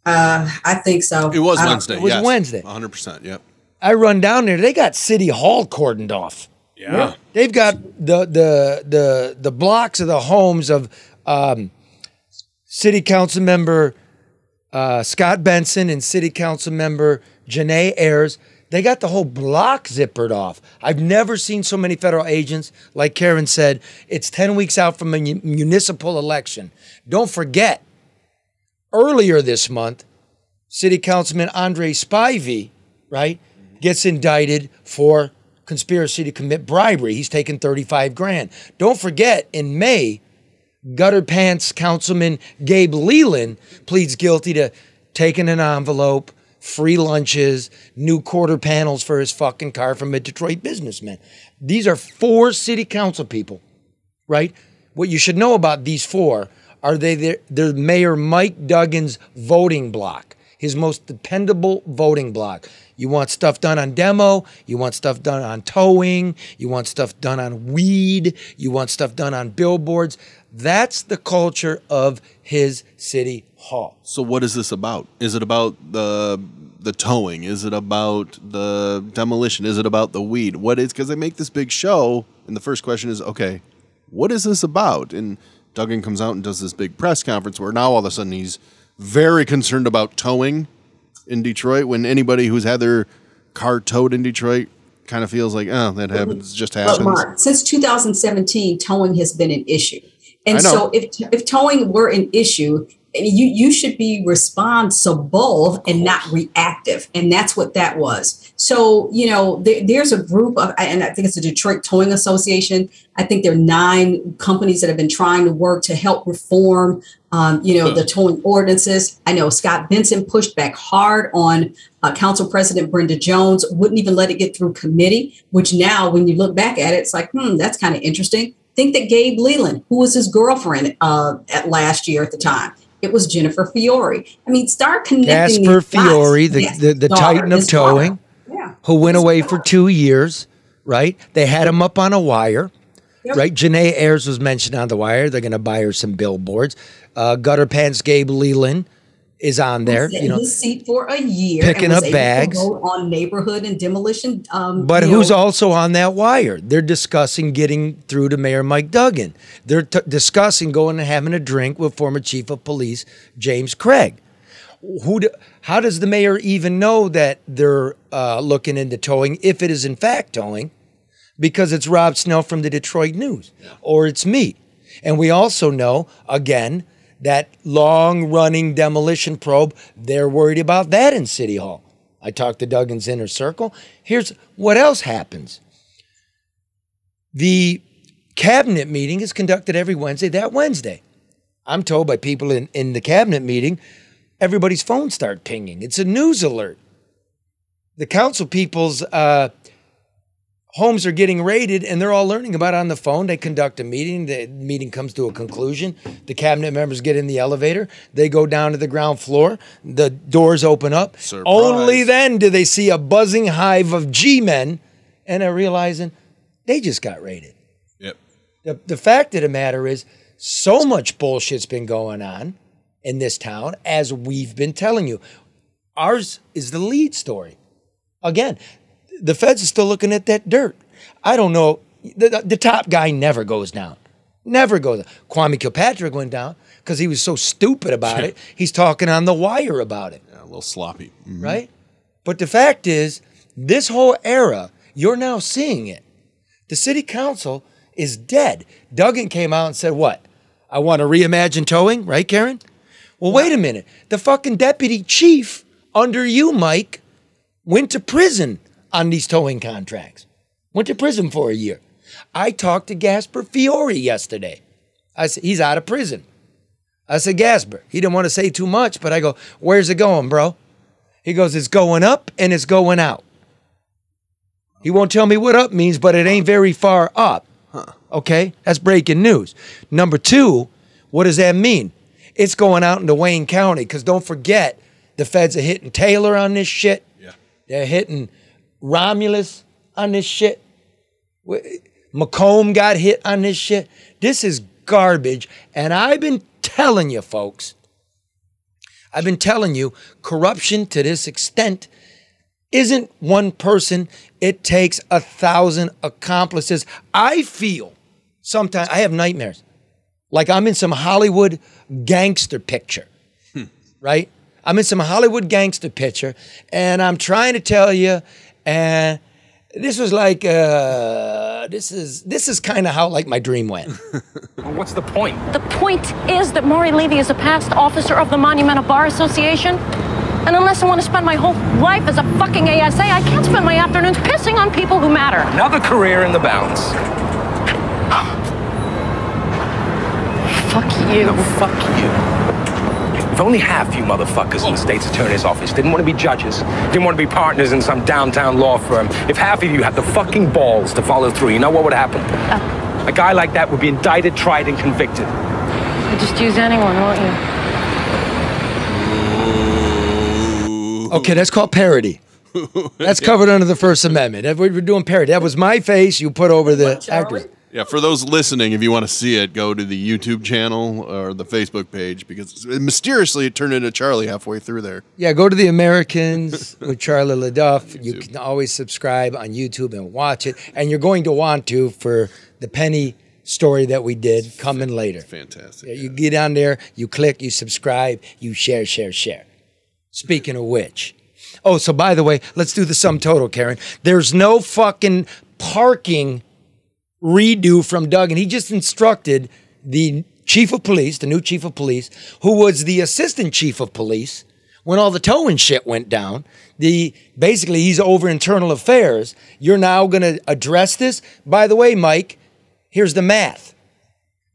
I think so. It was Wednesday. It was Wednesday. 100%, yep. I run down there. They got City Hall cordoned off. Yeah. They've got the blocks of the homes of City Council member Scott Benson and City Council member Janae Ayers. They got the whole block zippered off. I've never seen so many federal agents. Like Karen said, it's 10 weeks out from a municipal election. Don't forget, earlier this month, City Councilman Andre Spivey, right, gets indicted for conspiracy to commit bribery. He's taken 35 grand. Don't forget, in May, Gutter Pants Councilman Gabe Leland pleads guilty to taking an envelope, free lunches, new quarter panels for his fucking car from a Detroit businessman. These are 4 city council people, right? What you should know about these 4 are they're Mayor Mike Duggan's voting bloc, his most dependable voting bloc. You want stuff done on demo, you want stuff done on towing, you want stuff done on weed, you want stuff done on billboards. That's the culture of his city hall. So what is this about? Is it about the towing? Is it about the demolition? Is it about the weed? What is, because they make this big show, and the first question is, okay, what is this about? And Duggan comes out and does this big press conference where now all of a sudden he's very concerned about towing in Detroit, when anybody who's had their car towed in Detroit kind of feels like, oh, that happens, just happens. But Mark, since 2017, towing has been an issue. And so if towing were an issue, you should be responsible and not reactive. And that's what that was. So, there's a group of, and I think it's the Detroit Towing Association. I think there are 9 companies that have been trying to work to help reform, the towing ordinances. I know Scott Benson pushed back hard on Council President Brenda Jones, wouldn't even let it get through committee, which now when you look back at it, it's like, that's kind of interesting. Think that Gabe Leland, who was his girlfriend at last year at the time, it was Jennifer Fiore. I mean, start connecting. Jasper Fiore, the titan of towing, who went away for 2 years, right? They had him up on a wire, right? Janae Ayers was mentioned on the wire. They're going to buy her some billboards. Gutter Pants Gabe Leland is on there. In his seat for a year, picking up bags on neighborhood and demolition. But who's also on that wire? They're discussing getting through to Mayor Mike Duggan. They're discussing going and having a drink with former Chief of Police James Craig. How does the mayor even know that they're looking into towing, if it is in fact towing? Because it's Rob Snell from the Detroit News, or it's me. And we also know, again, that long-running demolition probe, they're worried about that in City Hall. I talked to Duggan's Inner Circle. Here's what else happens. The cabinet meeting is conducted every Wednesday. That Wednesday, I'm told by people in the cabinet meeting, everybody's phones start pinging. It's a news alert. The council people's homes are getting raided, and they're all learning about it on the phone. They conduct a meeting. The meeting comes to a conclusion. The cabinet members get in the elevator. They go down to the ground floor. The doors open up. Surprise. Only then do they see a buzzing hive of G-men, and they're realizing they just got raided. Yep. The fact of the matter is, so much bullshit's been going on in this town, as we've been telling you. Ours is the lead story. Again, the feds are still looking at that dirt. I don't know. The top guy never goes down. Never goes down. Kwame Kilpatrick went down because he was so stupid about it. He's talking on The Wire about it. Yeah, a little sloppy. Mm-hmm. Right? But the fact is, this whole era, you're now seeing it. The city council is dead. Duggan came out and said, what? I want to reimagine towing, right, Karen? Well, wait a minute. The fucking deputy chief under you, Mike, went to prison on these towing contracts. Went to prison for a year. I talked to Gasper Fiore yesterday. I said, he's out of prison. I said, Gasper, he didn't want to say too much, but I go, where's it going, bro? He goes, it's going up and it's going out. He won't tell me what up means, but it ain't very far up. Okay? That's breaking news. Number two, what does that mean? It's going out into Wayne County, because don't forget, the feds are hitting Taylor on this shit. Yeah. They're hitting Romulus on this shit. Macomb got hit on this shit. This is garbage. And I've been telling you, folks, I've been telling you, corruption to this extent isn't one person. It takes 1,000 accomplices. I feel sometimes, I have nightmares. Like I'm in some Hollywood gangster picture, right? I'm in some Hollywood gangster picture, and I'm trying to tell you, and this was like, this is kind of how like my dream went. Well, what's the point? The point is that Maury Levy is a past officer of the Monumental Bar Association. And unless I want to spend my whole life as a fucking ASA, I can't spend my afternoons pissing on people who matter. Another career in the balance. Fuck you. No, fuck you. If only half you motherfuckers in the state's attorney's office didn't want to be judges, didn't want to be partners in some downtown law firm, if half of you had the fucking balls to follow through, you know what would happen? A guy like that would be indicted, tried, and convicted. You just use anyone, won't you? Okay, that's called parody. That's covered under the First Amendment. We're doing parody. That was my face. You put over the actors. Yeah, for those listening, if you want to see it, go to the YouTube channel or the Facebook page, because mysteriously it turned into Charlie halfway through there. Yeah, go to the Americans with Charlie LeDuff. You can always subscribe on YouTube and watch it. And you're going to want to for the Penny story that we did coming later. Fantastic. Yeah, you get on there, you click, you subscribe, you share. Speaking of which. Oh, so by the way, let's do the sum total, Karen. There's no fucking parking redo from Duggan. He just instructed the chief of police, the new chief of police, who was the assistant chief of police when all the towing shit went down. Basically, he's over internal affairs. You're now going to address this? By the way, Mike, here's the math.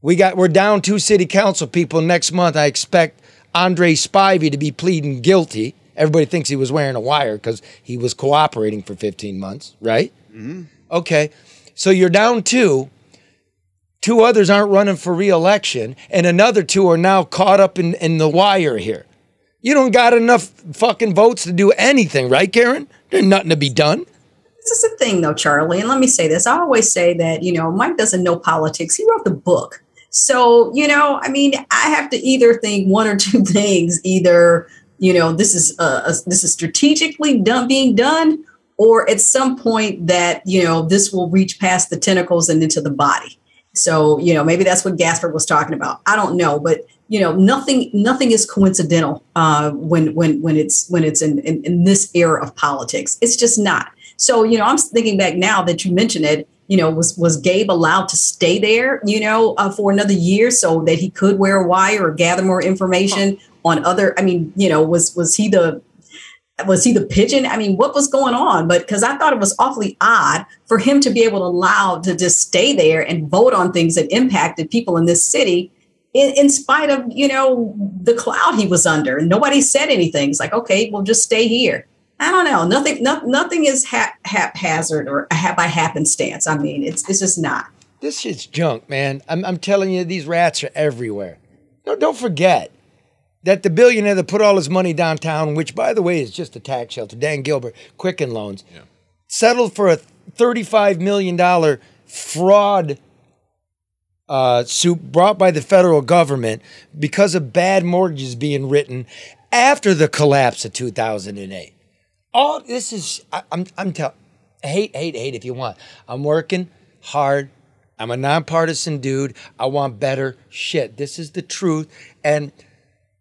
We're down 2 city council people next month. I expect Andre Spivey to be pleading guilty. Everybody thinks he was wearing a wire because he was cooperating for 15 months, right? Mm-hmm. Okay, so you're down 2. 2 others aren't running for re-election, and another 2 are now caught up in the wire here. You don't got enough fucking votes to do anything, right, Karen? There's nothing to be done. This is the thing, though, Charlie, and let me say this. I always say that, Mike doesn't know politics. He wrote the book. So, I have to either think one or two things. Either, this is strategically being done, or at some point that, this will reach past the tentacles and into the body. So, maybe that's what Gasper was talking about. I don't know, but nothing is coincidental when it's in this era of politics. It's just not. So, I'm thinking back now that you mentioned it. Was Gabe allowed to stay there, for another year so that he could wear a wire or gather more information on other? Was he the pigeon? What was going on? But because I thought it was awfully odd for him to be able to allow to just stay there and vote on things that impacted people in this city, in spite of, the cloud he was under. And nobody said anything. It's like, okay, we'll just stay here. I don't know. Nothing is haphazard or by happenstance. It's just not. This shit's junk, man. I'm telling you, these rats are everywhere. No, don't forget that the billionaire that put all his money downtown, which, by the way, is just a tax shelter, Dan Gilbert, Quicken Loans, settled for a $35 million fraud suit brought by the federal government because of bad mortgages being written after the collapse of 2008. All this is, I'm telling, hate if you want. I'm working hard. I'm a nonpartisan dude. I want better shit. This is the truth. And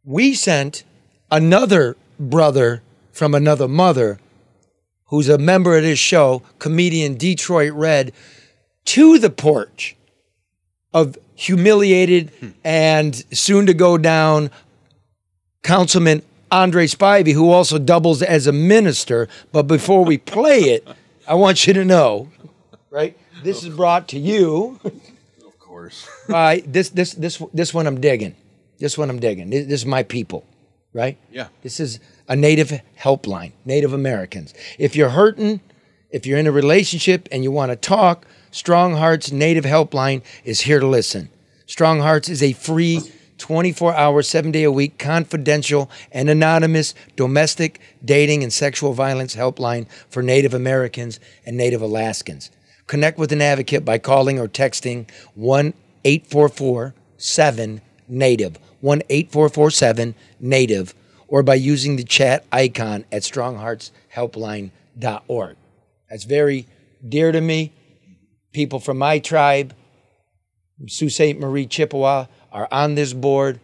we sent another brother from another mother who's a member of this show, comedian Detroit Red, to the porch of humiliated and soon to go down Councilman Andre Spivey, who also doubles as a minister. But before we play it, I want you to know, right? This is brought to you, of course, by this one I'm digging. This one I'm digging. This is my people, right? Yeah. This is a Native helpline, Native Americans. If you're hurting, if you're in a relationship and you want to talk, Strong Hearts Native Helpline is here to listen. Strong Hearts is a free 24-hour, 7-day-a-week, confidential and anonymous domestic, dating, and sexual violence helpline for Native Americans and Native Alaskans. Connect with an advocate by calling or texting 1-844-7-NATIVE, 1-844-7-NATIVE, or by using the chat icon at strongheartshelpline.org. That's very dear to me. People from my tribe, Sault Ste. Marie, Chippewa, are on this board.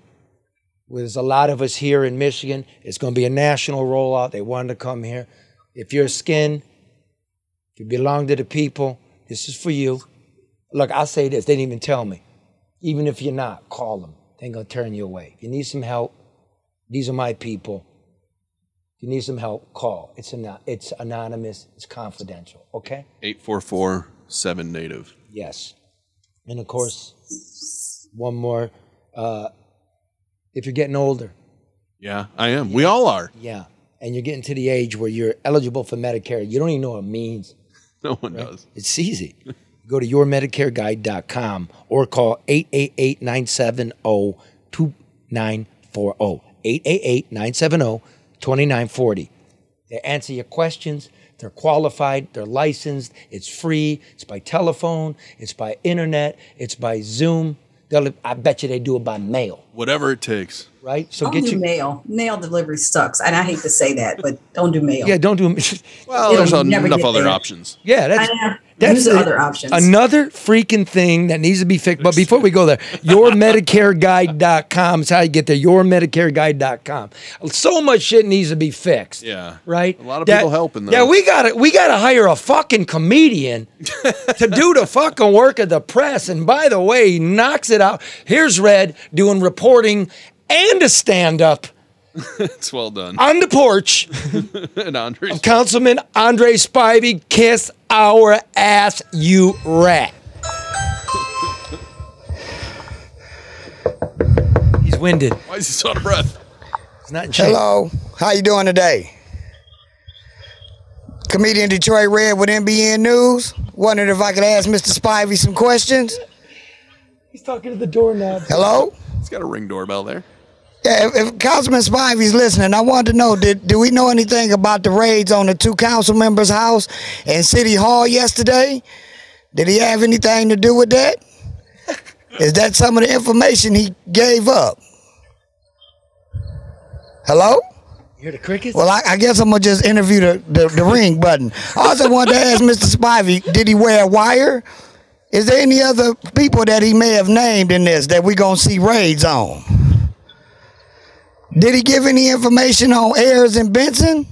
There's a lot of us here in Michigan. It's going to be a national rollout. They wanted to come here. If you're skin, if you belong to the people, this is for you. Look, I'll say this. They didn't even tell me. Even if you're not, call them. They ain't going to turn you away. If you need some help, these are my people. If you need some help, call. It's anonymous. It's confidential. Okay? 844-7-NATIVE. Yes. And of course, one more. If you're getting older. Yeah, I am. We all are. Yeah. And you're getting to the age where you're eligible for Medicare. You don't even know what it means. No one does. It's easy. Go to yourmedicareguide.com or call 888-970-2940. 888-970-2940. They answer your questions. They're qualified. They're licensed. It's free. It's by telephone. It's by internet. It's by Zoom. I bet you they do it by mail. Whatever it takes. Right? So don't do mail. Mail delivery sucks. And I hate to say that, but don't do mail. Yeah, don't do well, there's enough other options. Yeah, that's other options. Another freaking thing that needs to be fixed. But before we go there, yourmedicareguide.com is how you get there. Yourmedicareguide.com. So much shit needs to be fixed. Yeah. Right? A lot of people helping though. Yeah, we gotta hire a fucking comedian to do the fucking work of the press. And by the way, he knocks it out. Here's Red doing reporting and a stand-up. It's well done. On the porch. And Andre's. Councilman Andre Spivey, kiss our ass, you rat. He's winded. Why is he so out of breath? He's not in shape. Hello. How you doing today? Comedian Detroit Red with NBN News. Wondered if I could ask Mr. Spivey some questions. He's talking to the doorknob. Hello? He's got a Ring doorbell there. Yeah, if Councilman Spivey's listening, I wanted to know, do we know anything about the raids on the 2 council members' house in City Hall yesterday? Did he have anything to do with that? Is that some of the information he gave up? Hello? You hear the crickets? Well, I guess I'm going to just interview the ring button. I also wanted to ask Mr. Spivey, did he wear a wire? Is there any other people that he may have named in this that we're going to see raids on? Did he give any information on Ayers and Benson?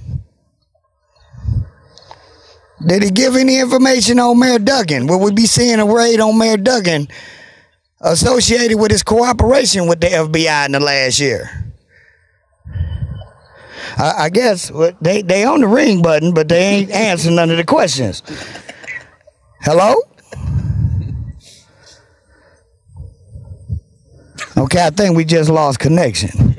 Did he give any information on Mayor Duggan? Will we be seeing a raid on Mayor Duggan associated with his cooperation with the FBI in the last year? I guess they on the ring button, but they ain't answering none of the questions. Hello? Okay, I think we just lost connection.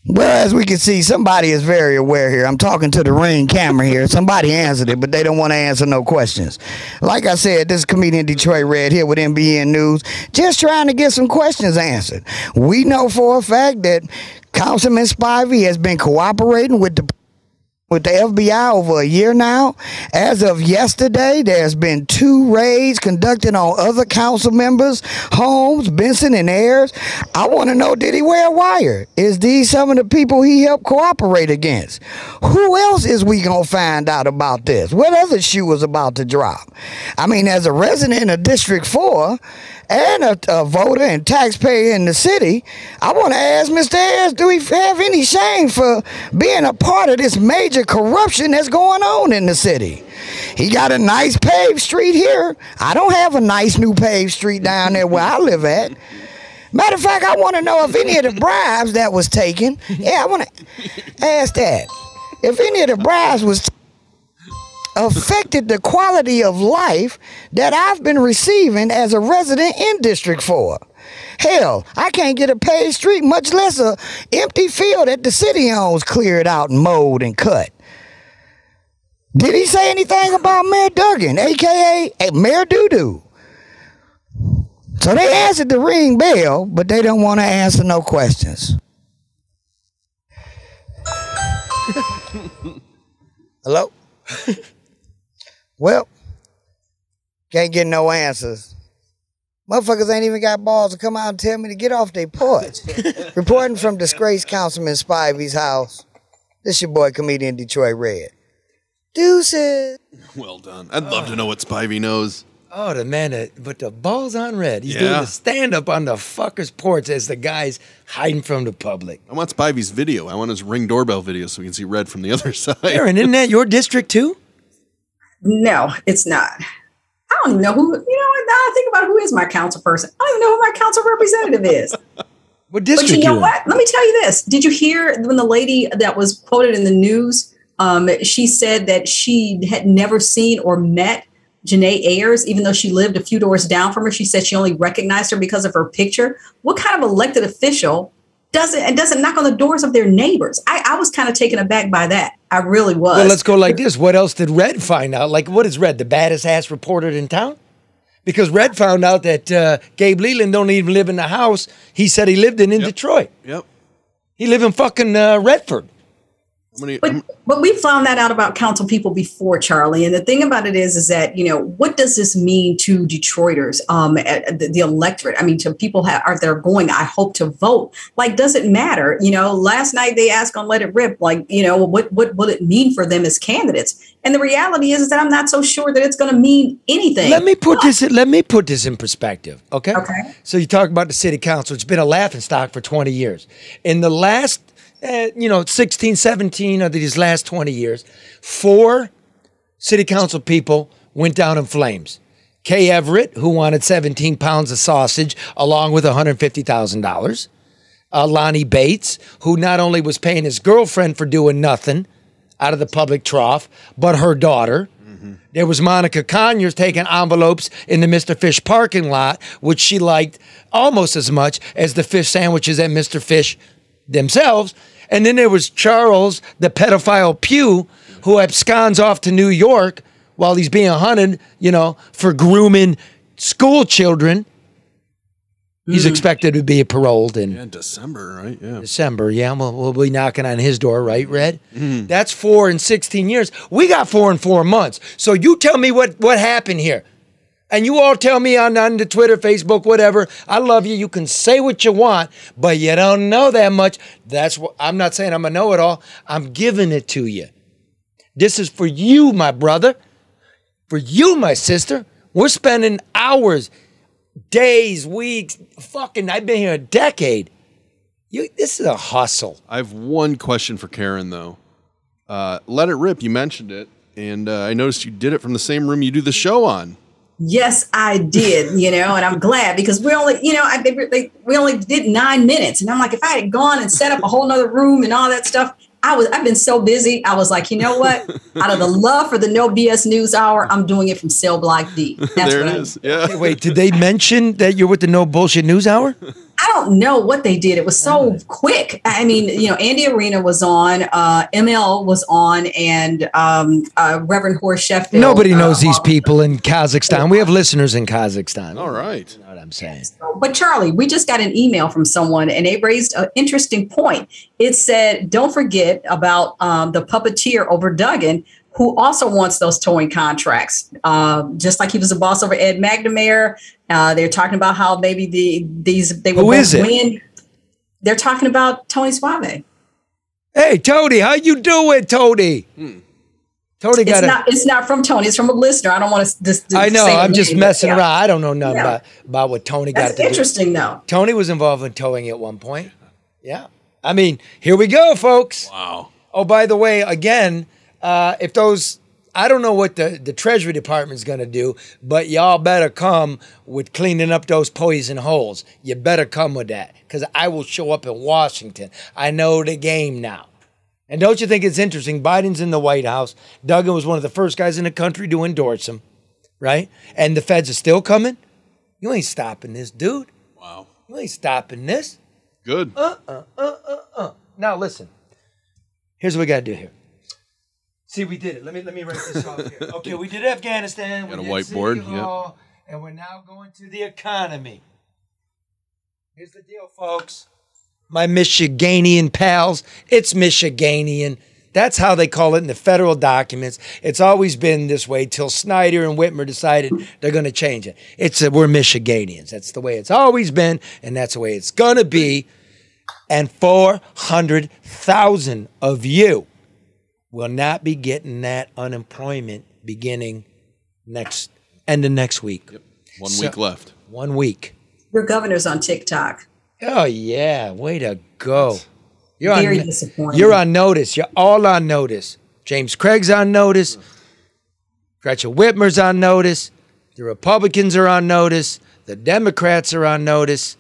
Well, as we can see, somebody is very aware here. I'm talking to the ring camera here. Somebody answered it, but they don't want to answer no questions. Like I said, this is comedian Detroit Red here with NBN News, just trying to get some questions answered. We know for a fact that Councilman Spivey has been cooperating with the with the FBI over a year now. As of yesterday, there's been 2 raids conducted on other council members' homes, Benson and Ayers. I want to know, did he wear a wire? Is these some of the people he helped cooperate against? Who else is we going to find out about this? What other shoe was about to drop? I mean, as a resident of District 4 and a voter and taxpayer in the city, I want to ask Mr. Ayers, do he have any shame for being a part of this major corruption that's going on in the city? He got a nice paved street here. I don't have a nice new paved street down there where I live at. Matter of fact, I want to know if any of the bribes that was taken, I want to ask that. If any of the bribes was affected the quality of life that I've been receiving as a resident in District 4. Hell, I can't get a paved street, much less a empty field that the city owns cleared out and mowed and cut. Did he say anything about Mayor Duggan, a.k.a. Mayor Doo-Doo? So they answered the ring bell, but they don't want to answer no questions. Hello? Well, can't get no answers. Motherfuckers ain't even got balls to come out and tell me to get off their porch. Reporting from disgraced Councilman Spivey's house, this your boy, comedian Detroit Red. Deuces. Well done. I'd love to know what Spivey knows. Oh, the man, but the ball's on red. He's doing the stand-up on the fucker's porch as the guy's hiding from the public. I want Spivey's video. I want his Ring doorbell video so we can see Red from the other side. Aaron, isn't that your district too? No, it's not. I don't even know who, now I think about who is my council person. I don't even know who my council representative is. What district But you know what? Let me tell you this. Did you hear when the lady that was quoted in the news, she said that she had never seen or met Janae Ayers, even though she lived a few doors down from her? She said she only recognized her because of her picture. What kind of elected official doesn't knock on the doors of their neighbors? I was kind of taken aback by that. I really was. Well, let's go like this. What else did Red find out? Like, what is Red, the baddest ass reporter in town? Because Red found out that Gabe Leland don't even live in the house he said he lived in Detroit. Yep. He lived in fucking Redford. But we found that out about council people before, Charlie. And the thing about it is that, what does this mean to Detroiters, the electorate? I mean, to people that are going, I hope, to vote. Like, does it matter? Last night they asked on Let It Rip, like, what will it mean for them as candidates? And the reality is that I'm not so sure that it's going to mean anything. Let me put this in perspective, okay? Okay. So you talk about the city council. It's been a laughingstock for 20 years. In the last 16, 17 of these last 20 years, 4 city council people went down in flames. Kay Everett, who wanted 17 pounds of sausage along with $150,000. Lonnie Bates, who not only was paying his girlfriend for doing nothing out of the public trough, but her daughter. There was Monica Conyers taking envelopes in the Mr. Fish parking lot, which she liked almost as much as the fish sandwiches at Mr. Fish themselves. And then there was Charles, the pedophile Pugh, who absconds off to New York while he's being hunted, for grooming school children. He's expected to be paroled in December, right? Yeah. December, yeah. We'll be knocking on his door, right, Red? That's 4 in 16 years. We got 4 in 4 months. So you tell me what happened here. And you all tell me on the Twitter, Facebook, whatever. I love you. You can say what you want, but you don't know that much. That's what I'm not saying I'm a know-it-all. I'm giving it to you. This is for you, my brother. For you, my sister. We're spending hours, days, weeks, I've been here a decade. This is a hustle. I have one question for Karen, though. Let It Rip, you mentioned it, and I noticed you did it from the same room you do the show on. Yes, I did, and I'm glad because we only, we only did 9 minutes. And I'm like, if I had gone and set up a whole nother room and all that stuff, I've been so busy. I was like, you know what? Out of the love for the No BS News Hour, I'm doing it from Cell Block D. That's there what it is. Yeah. Hey, wait, did they mention that you're with the No Bullshit News Hour? I don't know what they did. It was so quick. I mean, you know, Andy Arena was on, ML was on, and Reverend Horst Sheffield. Nobody knows these people in Kazakhstan. We have listeners in Kazakhstan. All right. You know what I'm saying? But Charlie, we just got an email from someone, and they raised an interesting point. It said, don't forget about the puppeteer over Duggan, who also wants those towing contracts. Just like he was a boss over Ed McNamara. They're talking about how maybe they will win. They're talking about Tony Suave. Hey, Tony, how you doing, Tony? Tony got It's not from Tony. It's from a listener. I don't want to. I know. I'm just messing around. I don't know nothing about what Tony got to do. That's interesting, though. Tony was involved in towing at one point. Yeah. I mean, here we go, folks. Wow. Oh, by the way, again, if those, I don't know what the Treasury Department's going to do, but y'all better come with cleaning up those poison holes. You better come with that, because I will show up in Washington. I know the game now. And don't you think it's interesting? Biden's in the White House. Duggan was one of the first guys in the country to endorse him, right? And the feds are still coming. You ain't stopping this, dude. Wow. You ain't stopping this. Good. Now listen. Here's what we got to do here. See, we did it. Let me write this off here. Okay, we did Afghanistan. Got a we did whiteboard. City Hall, and we're now going to the economy. Here's the deal, folks. My Michiganian pals, it's Michiganian. That's how they call it in the federal documents. It's always been this way till Snyder and Whitmer decided they're going to change it. We're Michiganians. That's the way it's always been, and that's the way it's going to be. And 400,000 of you will not be getting that unemployment beginning end of next week. Yep. 1 week left. 1 week. Your governor's on TikTok. Oh, yeah. Way to go. Very disappointing. You're on notice. You're all on notice. James Craig's on notice. Gretchen Whitmer's on notice. The Republicans are on notice. The Democrats are on notice.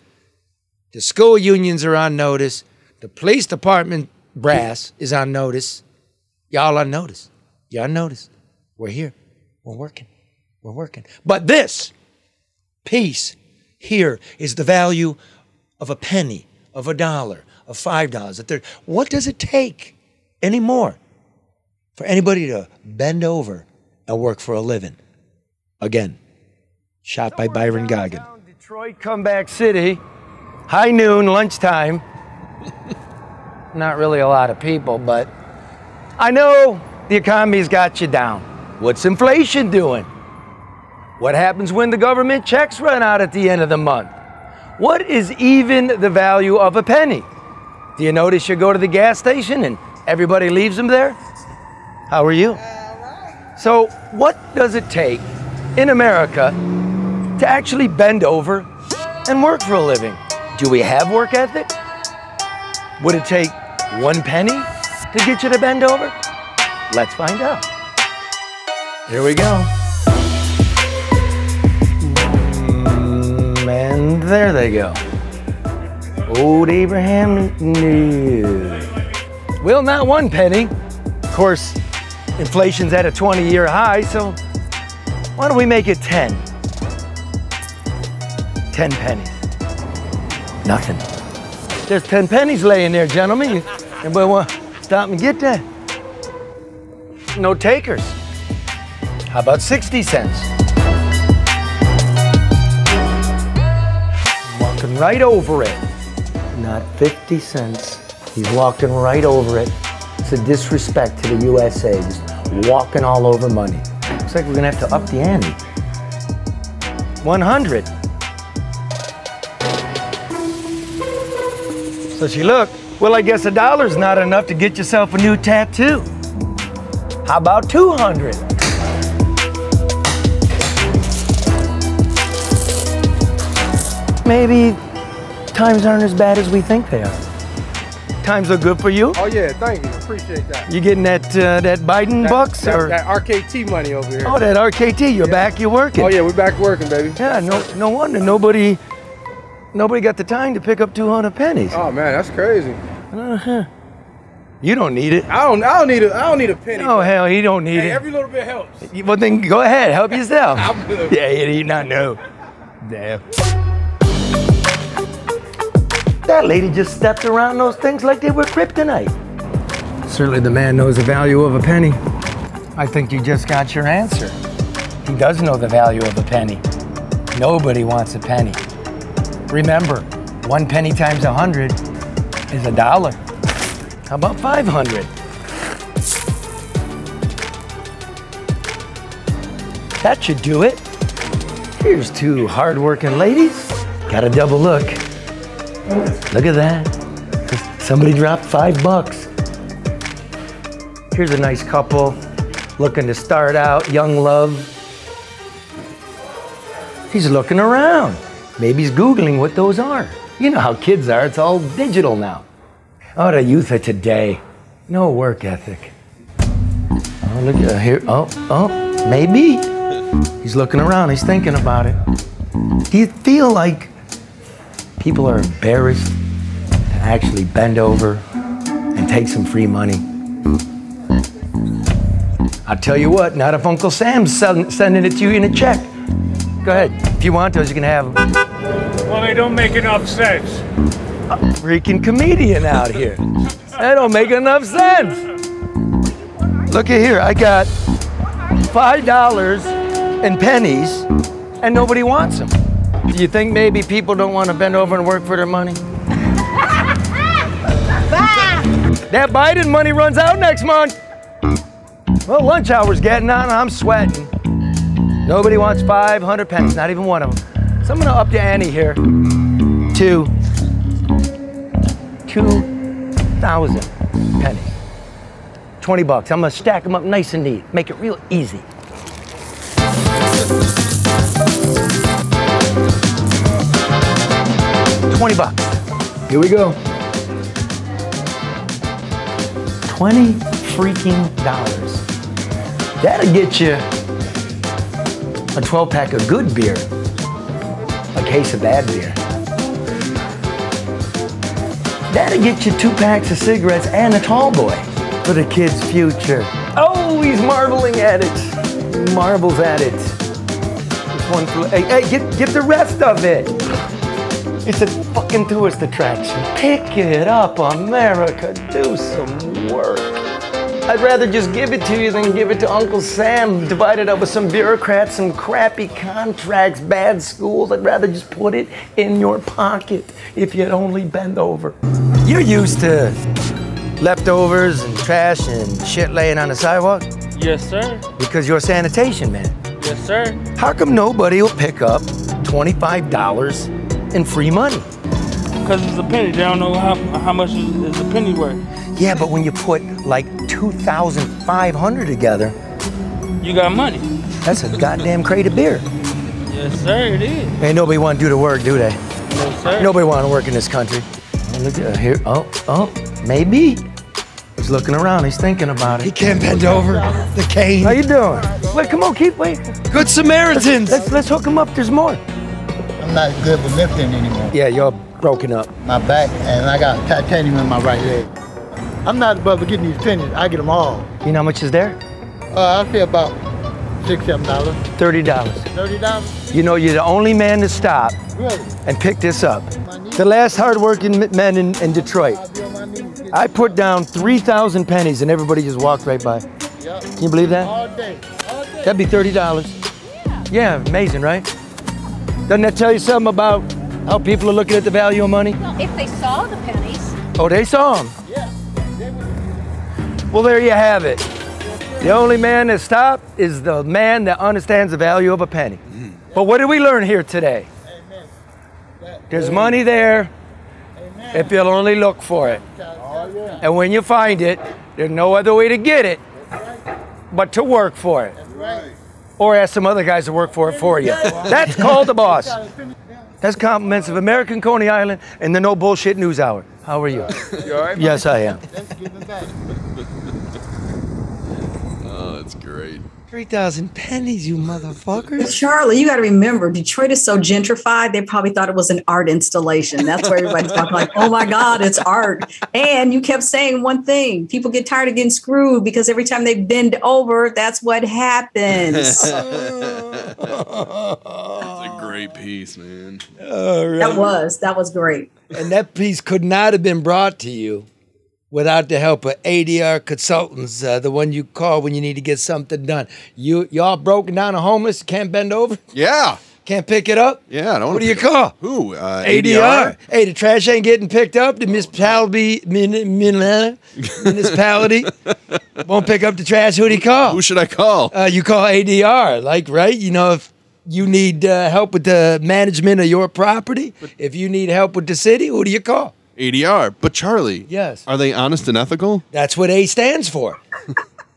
The school unions are on notice. The police department brass is on notice. Y'all on notice. You're on notice. We're here. We're working. We're working. But this piece here is the value of a penny, of a dollar, of $5. What does it take anymore for anybody to bend over and work for a living? Again, shot by Byron Goggin. Detroit, comeback city, high noon, lunchtime. Not really a lot of people, but I know the economy's got you down. What's inflation doing? What happens when the government checks run out at the end of the month? What is even the value of a penny? Do you notice you go to the gas station and everybody leaves them there? How are you? So what does it take in America to actually bend over and work for a living? Do we have work ethic? Would it take 1 penny to get you to bend over? Let's find out. Here we go. And there they go. Old Abraham. No. Well, not 1 penny. Of course, inflation's at a 20-year high, so why don't we make it 10? 10 pennies. Nothing. There's 10 pennies laying there, gentlemen. Anybody want to stop and get that? No takers. How about 60 cents? Walking right over it. Not 50 cents. He's walking right over it. It's a disrespect to the USA. Just walking all over money. Looks like we're going to have to up the ante. 100. So she looked, well, I guess $1's not enough to get yourself a new tattoo. How about 200? Maybe times aren't as bad as we think they are. Times are good for you? Oh yeah, thank you. Appreciate that. You getting that Biden bucks? That RKT money over here. Oh, that RKT, you're back, you're working. Oh yeah, we're back working, baby. Yeah, no wonder nobody got the time to pick up 200 pennies. Oh man, that's crazy. You don't need it. I don't need a penny. Oh hell, he don't need it. Every little bit helps. Well then go ahead, help yourself. I'm good. Yeah, he not know. Damn. That lady just stepped around those things like they were kryptonite. Certainly the man knows the value of a penny. I think you just got your answer. He does know the value of a penny. Nobody wants a penny. Remember, 1 penny times 100 is $1. How about 500? That should do it. Here's 2 hard-working ladies. Got a double look. Look at that. Somebody dropped $5. Here's a nice couple looking to start out, young love. He's looking around. Maybe he's Googling what those are. You know how kids are, it's all digital now. Oh, the youth of today. No work ethic. Oh, look at here. Oh, maybe. He's looking around, he's thinking about it. Do you feel like people are embarrassed to actually bend over and take some free money? I'll tell you what, not if Uncle Sam's sending it to you in a check. Go ahead, if you want those, you can have them. Well, they don't make enough sense. A freaking comedian out here. That don't make enough sense. Look at here, I got $5 in pennies and nobody wants them. Do you think maybe people don't want to bend over and work for their money? That Biden money runs out next month. Well, lunch hour's getting on, I'm sweating. Nobody wants 500 pennies, not even one of them. So I'm gonna up the ante here to 2,000 pennies. 20 bucks. I'm gonna stack them up nice and neat, make it real easy. $20. Here we go. 20 freaking dollars. That'll get you a 12-pack of good beer, a case of bad beer. That'll get you 2 packs of cigarettes and a tall boy for the kid's future. Oh, he's marbling at it. He marbles at it. This one, hey, get the rest of it. It's a fucking tourist attraction. Pick it up, America. Do some work. I'd rather just give it to you than give it to Uncle Sam, divided up with some bureaucrats, some crappy contracts, bad schools. I'd rather just put it in your pocket if you'd only bend over. You're used to leftovers and trash and shit laying on the sidewalk? Yes, sir. Because you're a sanitation man. Yes, sir. How come nobody will pick up $25 in free money? Because it's a penny. They don't know how much is a penny worth. Yeah, but when you put like 2,500 together, you got money. That's a goddamn crate of beer. Yes, sir, it is. Ain't nobody want to do the work, do they? Yes, sir. Nobody want to work in this country. Look at here. Oh, maybe. He's looking around. He's thinking about it. He can't bend over. The cane. How you doing? Wait, come on, wait. Good Samaritans. Let's hook him up. There's more. I'm not good with lifting anymore. Yeah, you're broken up. My back, and I got titanium in my right leg. I'm not above getting these pennies. I get them all. You know how much is there? I pay about $6, $7. $30. $30? You know, you're the only man to stop and pick this up. The last hard-working men in Detroit. I put down 3,000 pennies and everybody just walked right by. Can you believe that? All day. That'd be $30. Yeah, amazing, right? Doesn't that tell you something about how people are looking at the value of money? Well, if they saw the pennies. Oh, they saw them. Well, there you have it. The only man that stopped is the man that understands the value of a penny. But what did we learn here today? There's money there if you'll only look for it. And when you find it, there's no other way to get it but to work for it. Or ask some other guys to work for it for you. That's called the boss. That's compliments of American Coney Island and the No Bullshit News Hour. How are you? You all right? Yes, I am. Oh, that's great. 3,000 pennies, you motherfuckers. Charlie, you got to remember, Detroit is so gentrified, they probably thought it was an art installation. That's where everybody's talking like, oh my God, it's art. And you kept saying one thing. People get tired of getting screwed because every time they bend over, that's what happens. That's a great piece, man. That was great. And that piece could not have been brought to you without the help of ADR Consultants, the one you call when you need to get something done. Y'all broken down and homeless, can't bend over? Yeah. Can't pick it up? Yeah, I don't. What do you call? Who? ADR. Hey, the trash ain't getting picked up. The municipality won't pick up the trash. Who do you call? Who should I call? You call ADR, like, right? You know, if you need help with the management of your property, if you need help with the city, who do you call? ADR. But Charlie, yes, are they honest and ethical? That's what A stands for.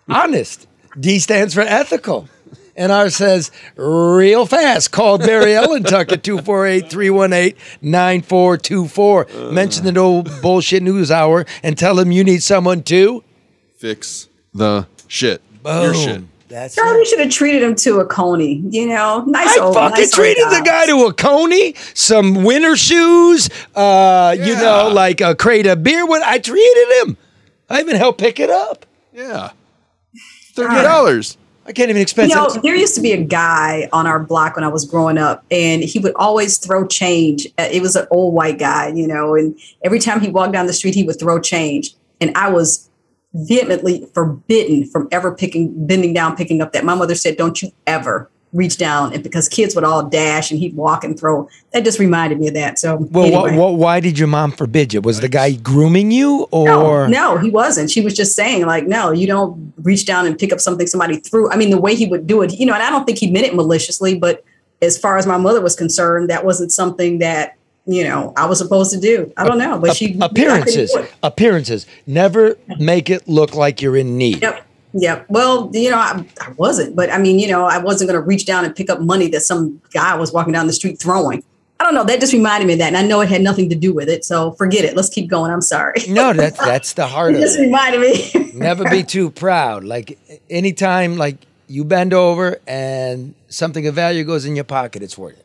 Honest. D stands for ethical. And R says, real fast. Call Barry Ellentuck at 248-318-9424. Mention the No Bullshit News Hour and tell him you need someone to fix the shit. Boom. Your shit. That's Charlie should have treated him to a coney. You know, nice. I treated the guy to a coney, some winter shoes, you know, like a crate of beer. I treated him. I even helped pick it up. Yeah. $30. I can't even expense You know, it. there used to be a guy on our block when I was growing up, and he would always throw change. It was an old white guy, you know, and every time he walked down the street, he would throw change. And I was vehemently forbidden from ever bending down, picking up that. My mother said, don't you ever reach down, and because kids would all dash and he'd walk and throw. That just reminded me of that. So, well, anyway. why did your mom forbid you? Was the guy grooming you, or No, he wasn't. She was just saying, like, no, you don't reach down and pick up something somebody threw. I mean, the way he would do it, you know, and I don't think he meant it maliciously, but as far as my mother was concerned, that wasn't something that, you know, I was supposed to do. I don't know, but appearances. Never make it look like you're in need. Yep. Well, you know, I wasn't, but I mean, you know, I wasn't going to reach down and pick up money that some guy was walking down the street throwing. I don't know. That just reminded me of that. And I know it had nothing to do with it. So forget it. Let's keep going. I'm sorry. No, that's the heart of it. It just reminded me. Never be too proud. Like anytime, like you bend over and something of value goes in your pocket, it's worth it.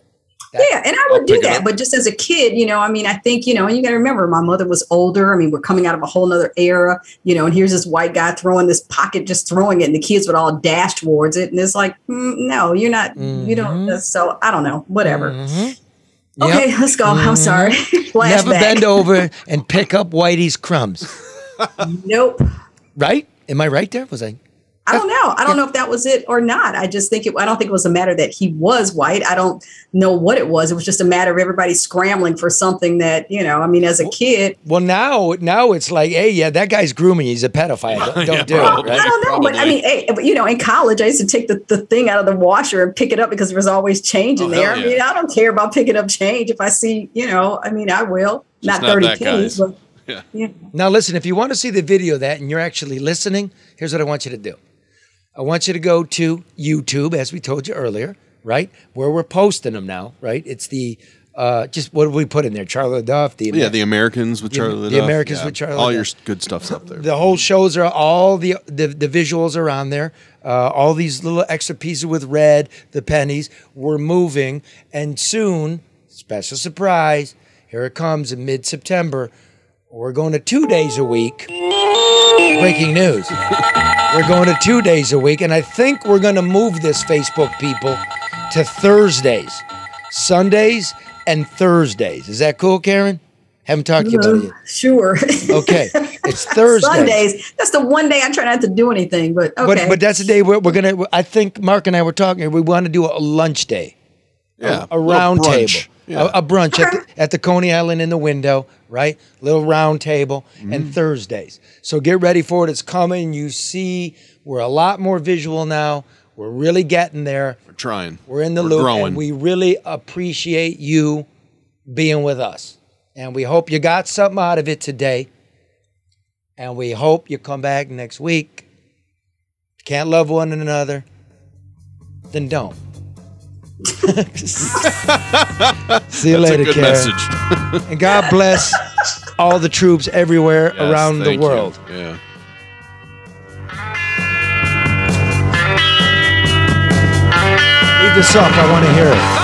Yeah, and I would do that. But just as a kid, you know, I mean, I think, you know, and you got to remember, my mother was older. I mean, we're coming out of a whole nother era, you know, and here's this white guy throwing this pocket, just throwing it, and the kids would all dash towards it. And it's like, no, you're not, you don't. So I don't know, whatever. Okay, let's go. I'm sorry. Never bend over and pick up Whitey's crumbs. Nope. Right? Am I right there? Was I? I don't know. I don't know if that was it or not. I just think I don't think it was a matter that he was white. I don't know what it was. It was just a matter of everybody scrambling for something that, you know, I mean, as a kid. Well, now it's like, hey, yeah, that guy's grooming. He's a pedophile. Don't do it. Right? I don't know. But I mean, hey, you know, in college, I used to take the thing out of the washer and pick it up because there was always change in there. I mean, I don't care about picking up change. If I see, you know, I mean, I will. Not 30 pennies, but yeah. Now, listen, if you want to see the video of that and you're actually listening, here's what I want you to do. I want you to go to YouTube, as we told you earlier, right? Where we're posting them now, right? It's the, just what do we put in there? Charlie LeDuff. The Americans with Charlie LeDuff. The Americans with Charlie LeDuff. All your good stuff's up there. The whole shows are, all the visuals are on there. All these little extra pieces with red, the pennies. We're moving. And soon, special surprise, here it comes in mid-September. We're going to 2 days a week. Breaking news. We're going to 2 days a week, and I think we're going to move this, Facebook people, to Thursdays. Sundays and Thursdays. Is that cool, Karen? Haven't talked to you about it yet. Sure. Okay. It's Thursdays. Sundays. That's the one day I try not to do anything, but okay. But that's the day we're going to, I think Mark and I were talking, we want to do a lunch day. Yeah. A round table. Yeah. A brunch at the Coney Island in the window, right? Little round table, and Thursdays. So get ready for it. It's coming. You see, we're a lot more visual now. We're really getting there. We're trying. We're in the loop, and we really appreciate you being with us. And we hope you got something out of it today. And we hope you come back next week. If you can't love one another, then don't. See you later, Karen. Message. And God bless all the troops everywhere around the world. Yeah. Leave this up. I want to hear it.